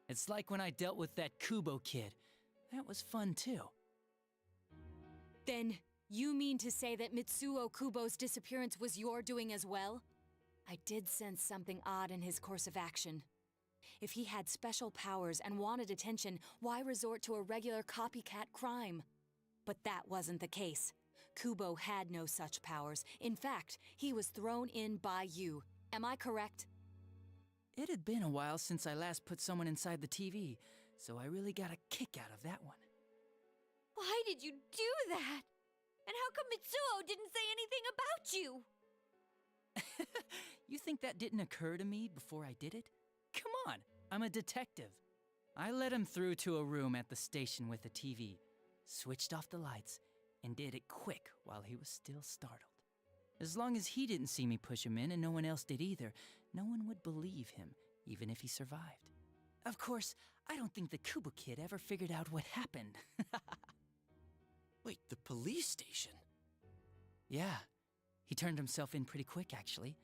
It's like when I dealt with that Kubo kid. That was fun, too. Then, you mean to say that Mitsuo Kubo's disappearance was your doing as well? I did sense something odd in his course of action. If he had special powers and wanted attention, why resort to a regular copycat crime? But that wasn't the case. Kubo had no such powers. In fact, he was thrown in by you. Am I correct? It had been a while since I last put someone inside the TV, so I really got a kick out of that one. Why did you do that? And how come Mitsuo didn't say anything about you? You think that didn't occur to me before I did it? Come on, I'm a detective. I led him through to a room at the station with a TV, switched off the lights, and did it quick while he was still startled. As long as he didn't see me push him in and no one else did either, no one would believe him, even if he survived. Of course, I don't think the Kubo kid ever figured out what happened. Wait, the police station? Yeah, he turned himself in pretty quick, actually.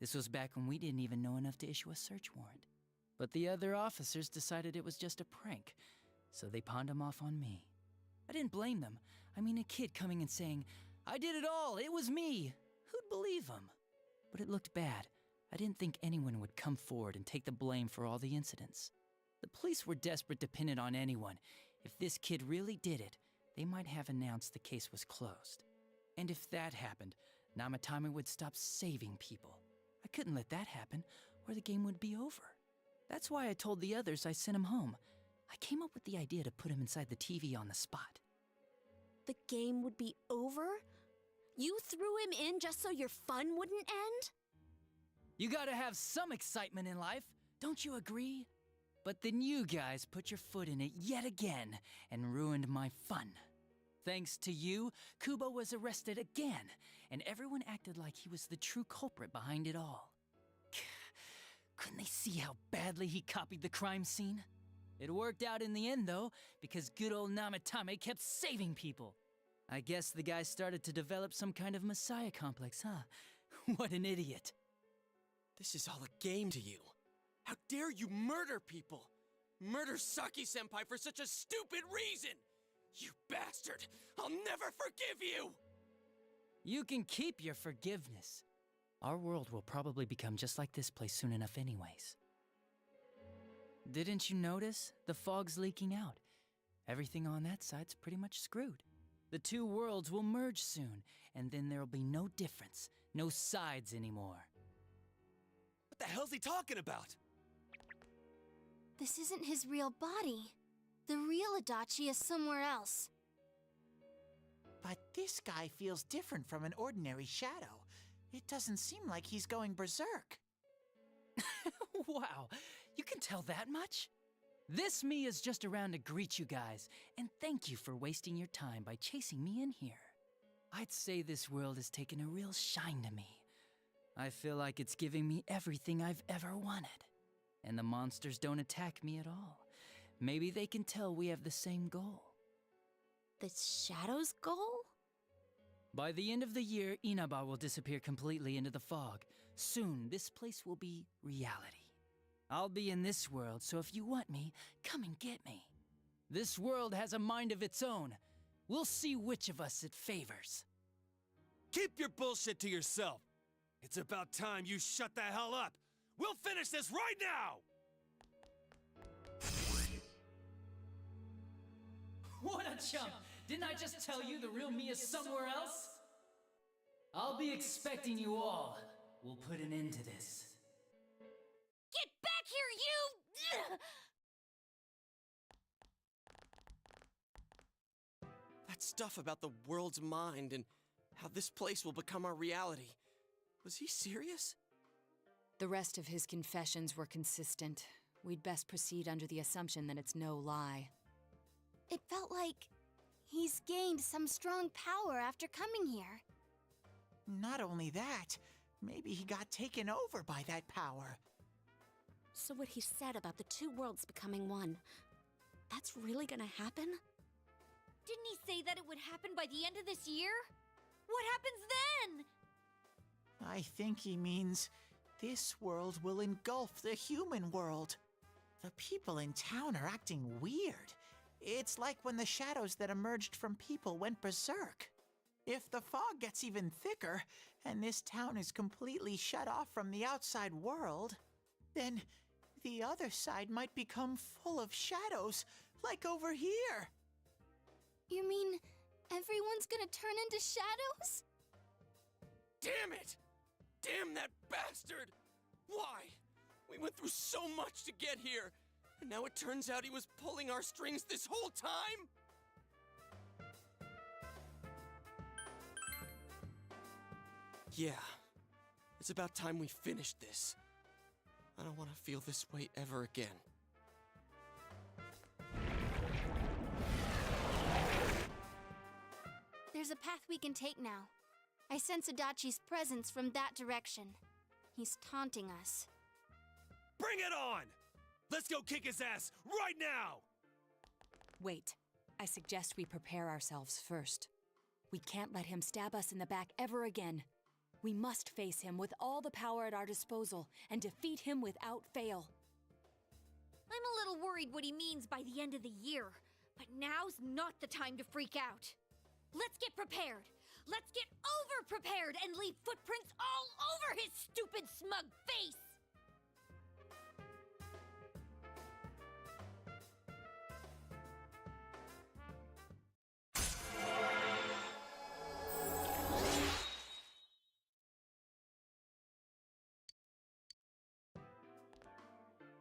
This was back when we didn't even know enough to issue a search warrant. But the other officers decided it was just a prank, so they pawned him off on me. I didn't blame them. I mean, a kid coming and saying, "I did it all, it was me." Who'd believe him? But it looked bad. I didn't think anyone would come forward and take the blame for all the incidents. The police were desperate to pin it on anyone. If this kid really did it, they might have announced the case was closed. And if that happened, Namatame would stop saving people. I couldn't let that happen, or the game would be over. That's why I told the others I sent him home. I came up with the idea to put him inside the TV on the spot. The game would be over? You threw him in just so your fun wouldn't end? You gotta have some excitement in life, don't you agree? But then you guys put your foot in it yet again and ruined my fun. Thanks to you, Kubo was arrested again, and everyone acted like he was the true culprit behind it all. Couldn't they see how badly he copied the crime scene? It worked out in the end, though, because good old Namatame kept saving people. I guess the guy started to develop some kind of messiah complex, huh? What an idiot. This is all a game to you. How dare you murder people? Murder Saki-senpai for such a stupid reason! You bastard! I'll never forgive you! You can keep your forgiveness. Our world will probably become just like this place soon enough anyways. Didn't you notice? The fog's leaking out. Everything on that side's pretty much screwed. The two worlds will merge soon, and then there'll be no difference, no sides anymore. What the hell's he talking about? This isn't his real body. The real Adachi is somewhere else. But this guy feels different from an ordinary shadow. It doesn't seem like he's going berserk. Wow, you can tell that much? This me is just around to greet you guys, and thank you for wasting your time by chasing me in here. I'd say this world has taken a real shine to me. I feel like it's giving me everything I've ever wanted. And the monsters don't attack me at all. Maybe they can tell we have the same goal. The Shadow's goal? By the end of the year, Inaba will disappear completely into the fog. Soon, this place will be reality. I'll be in this world, so if you want me, come and get me. This world has a mind of its own. We'll see which of us it favors. Keep your bullshit to yourself. It's about time you shut the hell up. We'll finish this right now! What a chump! Didn't I just tell you the real me is somewhere else? I'll be expecting you all. We'll put an end to this. Get back here, you! That stuff about the world's mind and how this place will become our reality. Was he serious? The rest of his confessions were consistent. We'd best proceed under the assumption that it's no lie. It felt like he's gained some strong power after coming here. Not only that, maybe he got taken over by that power. So what he said about the two worlds becoming one, that's really gonna happen? Didn't he say that it would happen by the end of this year? What happens then? I think he means this world will engulf the human world. The people in town are acting weird. It's like when the shadows that emerged from people went berserk. If the fog gets even thicker, and this town is completely shut off from the outside world, then the other side might become full of shadows, like over here. You mean everyone's gonna turn into shadows? Damn it! Damn that bastard! Why? We went through so much to get here, and now it turns out he was pulling our strings this whole time? Yeah, it's about time we finished this. I don't want to feel this way ever again. There's a path we can take now. I sense Adachi's presence from that direction. He's taunting us. Bring it on! Let's go kick his ass right now! Wait. I suggest we prepare ourselves first. We can't let him stab us in the back ever again. We must face him with all the power at our disposal and defeat him without fail. I'm a little worried what he means by the end of the year, but now's not the time to freak out. Let's get prepared. Let's get over-prepared and leave footprints all over his stupid, smug face!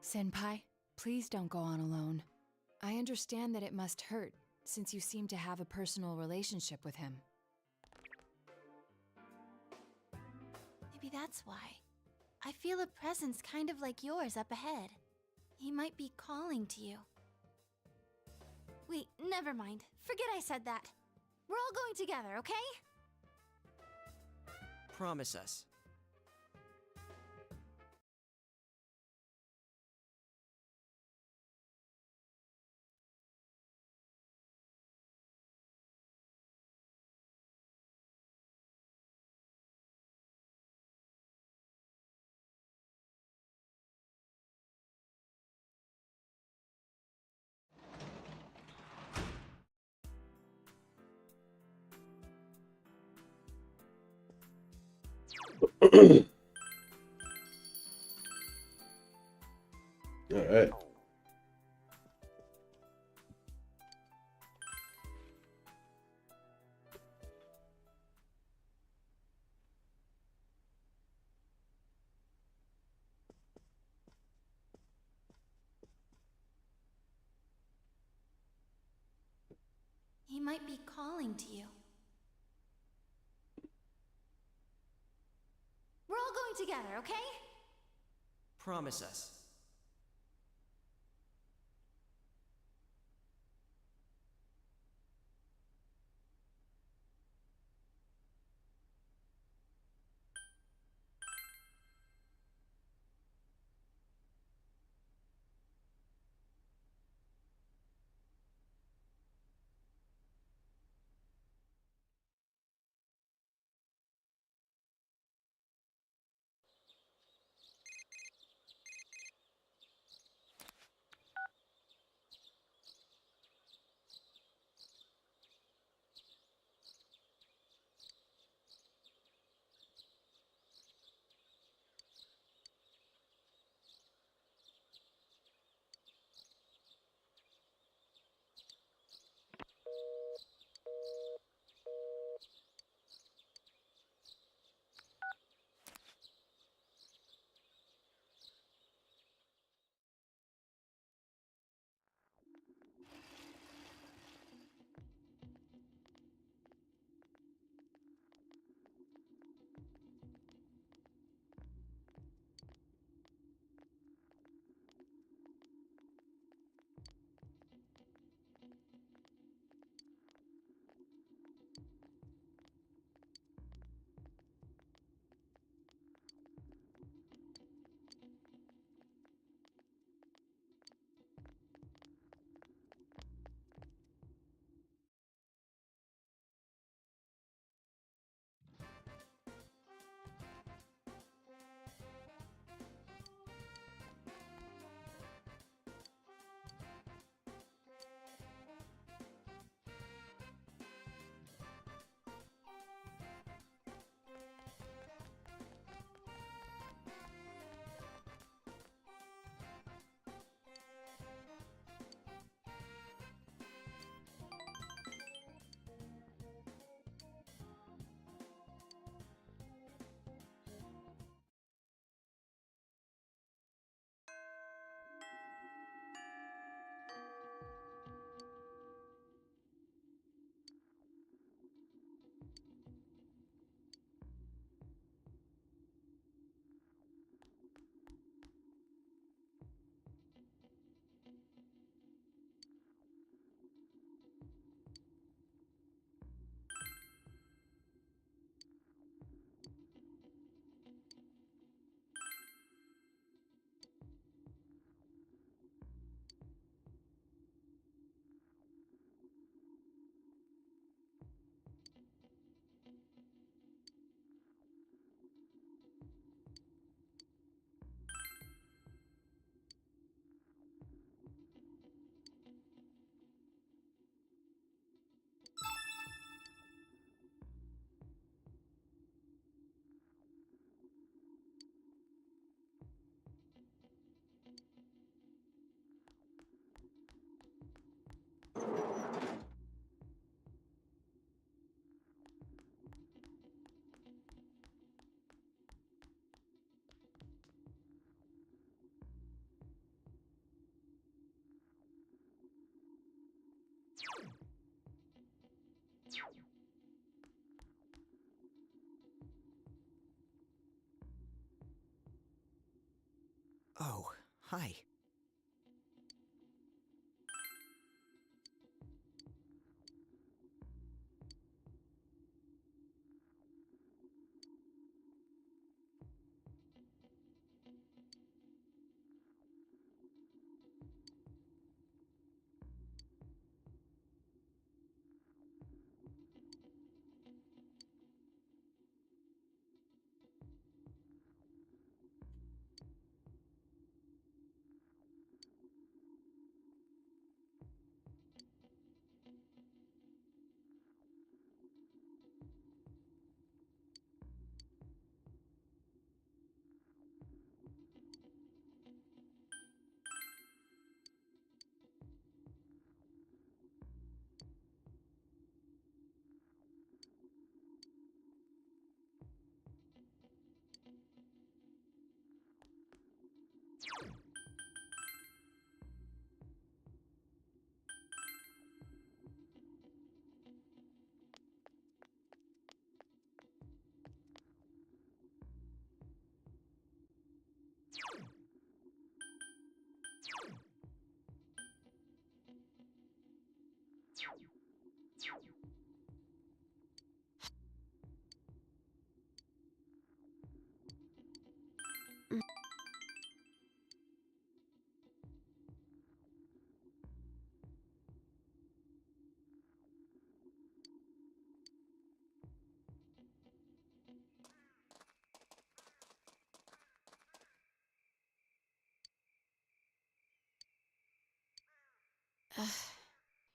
Senpai, please don't go on alone. I understand that it must hurt, since you seem to have a personal relationship with him. Maybe that's why. I feel a presence kind of like yours up ahead. He might be calling to you. Wait, never mind. Forget I said that. We're all going together, okay? Promise us. All right. He might be calling to you. We're all going together, okay? Promise us. Hi.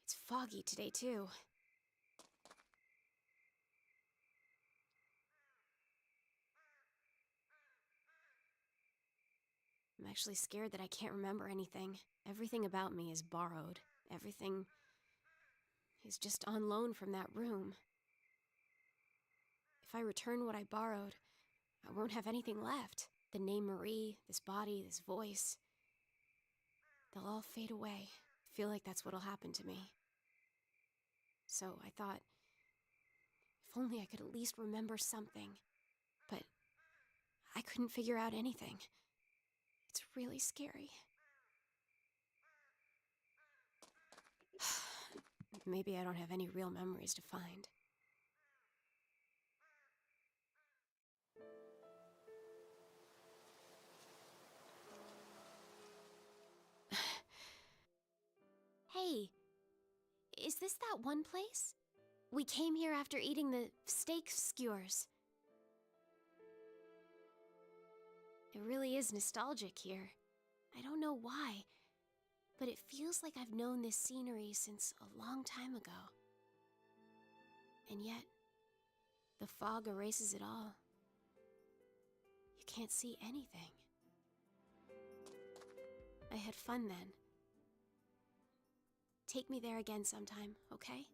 It's foggy today, too. I'm actually scared that I can't remember anything. Everything about me is borrowed. Everything is just on loan from that room. If I return what I borrowed, I won't have anything left. The name Marie, this body, this voice, they'll all fade away. I feel like that's what'll happen to me. So I thought, if only I could at least remember something. But I couldn't figure out anything. It's really scary. Maybe I don't have any real memories to find. Hey, is this that one place? We came here after eating the steak skewers. It really is nostalgic here. I don't know why, but it feels like I've known this scenery since a long time ago. And yet, the fog erases it all. You can't see anything. I had fun then. Take me there again sometime, okay?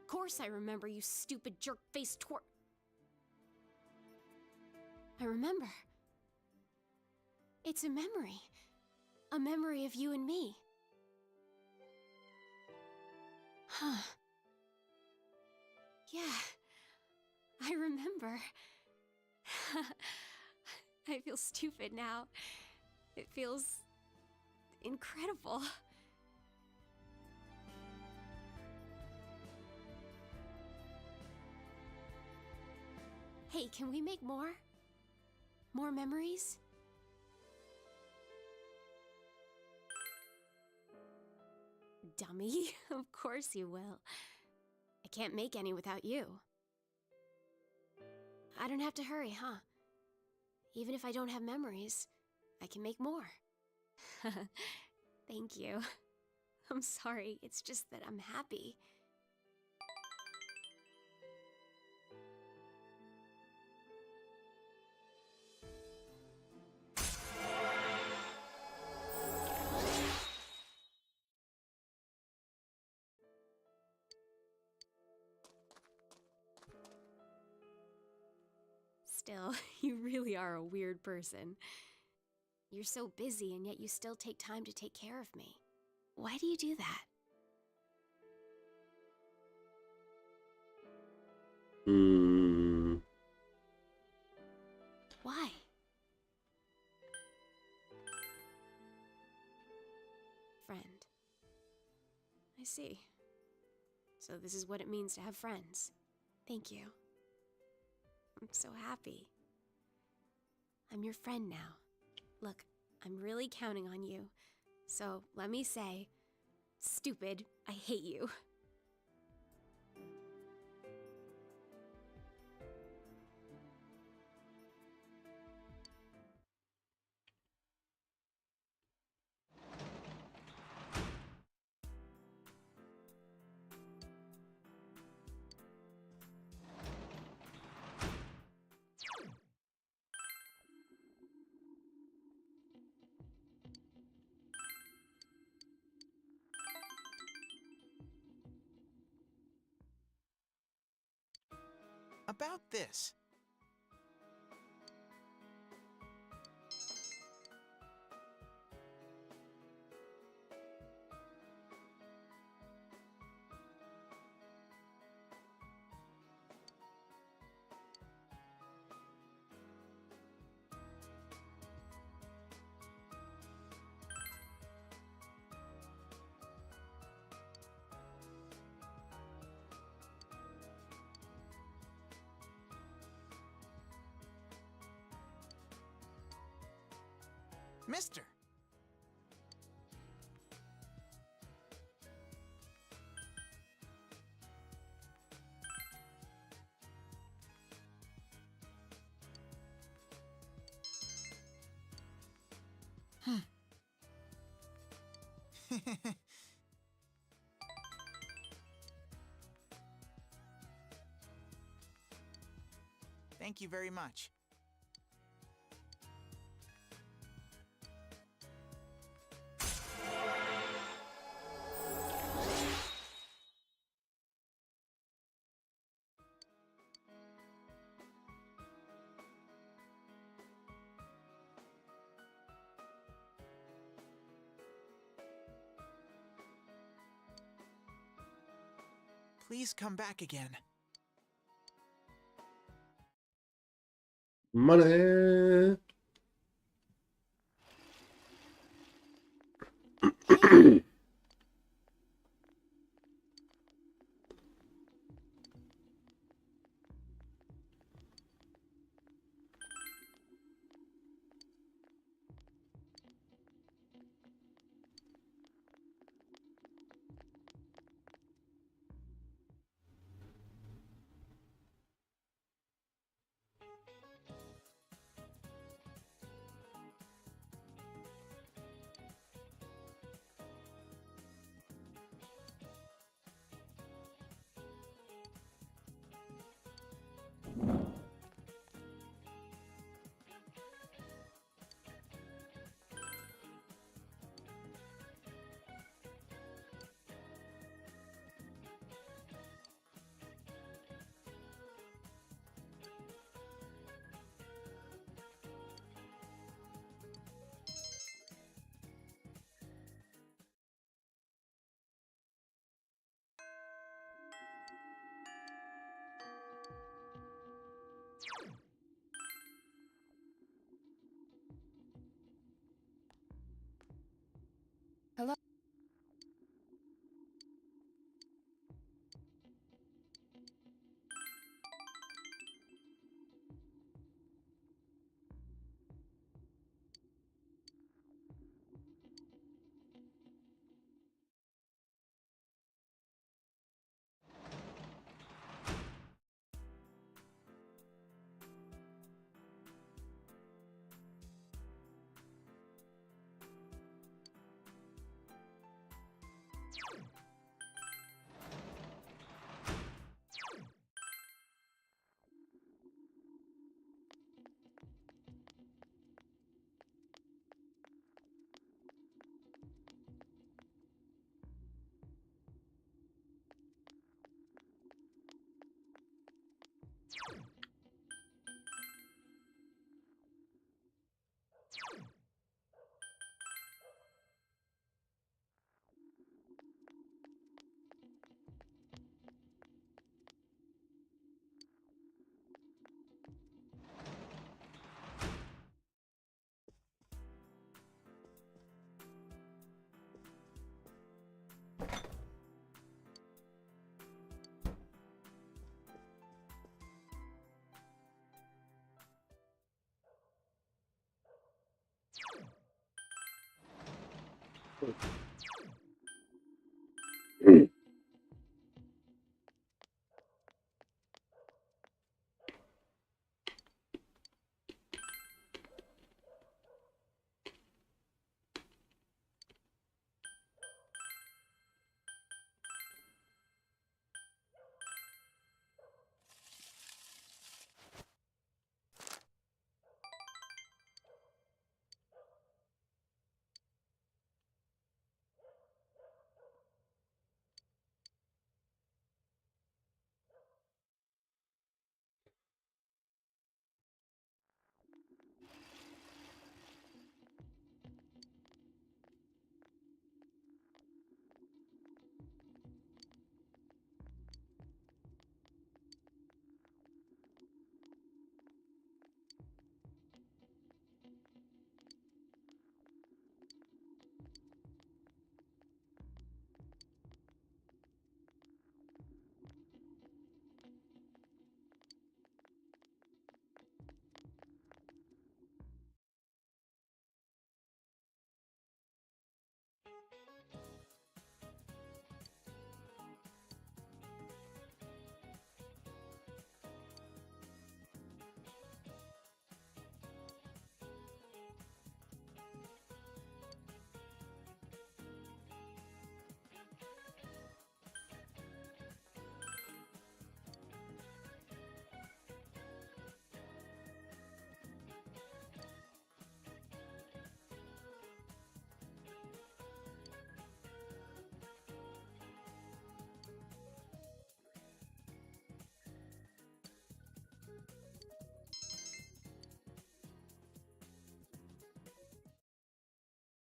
Of course I remember, you stupid jerk-faced twerp. I remember. It's a memory. A memory of you and me. Huh. Yeah, I remember. I feel stupid now. It feels incredible. Hey, can we make more? More memories? Dummy, of course you will. I can't make any without you. I don't have to hurry, huh? Even if I don't have memories, I can make more. Thank you. I'm sorry, it's just that I'm happy. Still, you really are a weird person. You're so busy, and yet you still take time to take care of me. Why do you do that? see. So this is what it means to have friends. Thank you. I'm so happy. I'm your friend now. Look, I'm really counting on you. So let me say, stupid, I hate you. About this. Mister. Thank you very much. Please come back again. Money.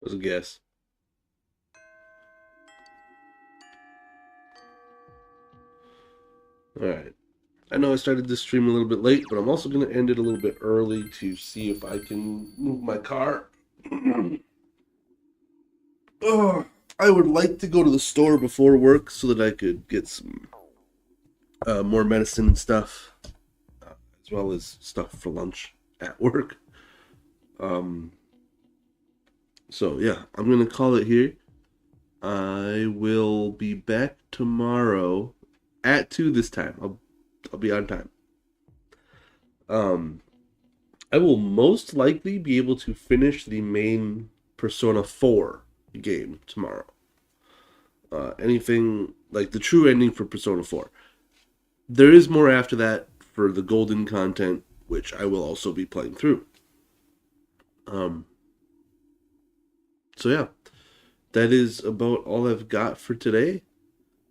Was a guess. Alright. I know I started this stream a little bit late, but I'm also going to end it a little bit early to see if I can move my car. Oh, I would like to go to the store before work so that I could get some more medicine and stuff, as well as stuff for lunch at work. So yeah, I'm going to call it here. I will be back tomorrow at 2 this time. I'll be on time. I will most likely be able to finish the main Persona 4 game tomorrow. Anything like the true ending for Persona 4. There is more after that for the golden content, which I will also be playing through. So yeah, that is about all I've got for today.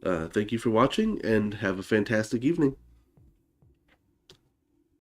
Thank you for watching, and have a fantastic evening.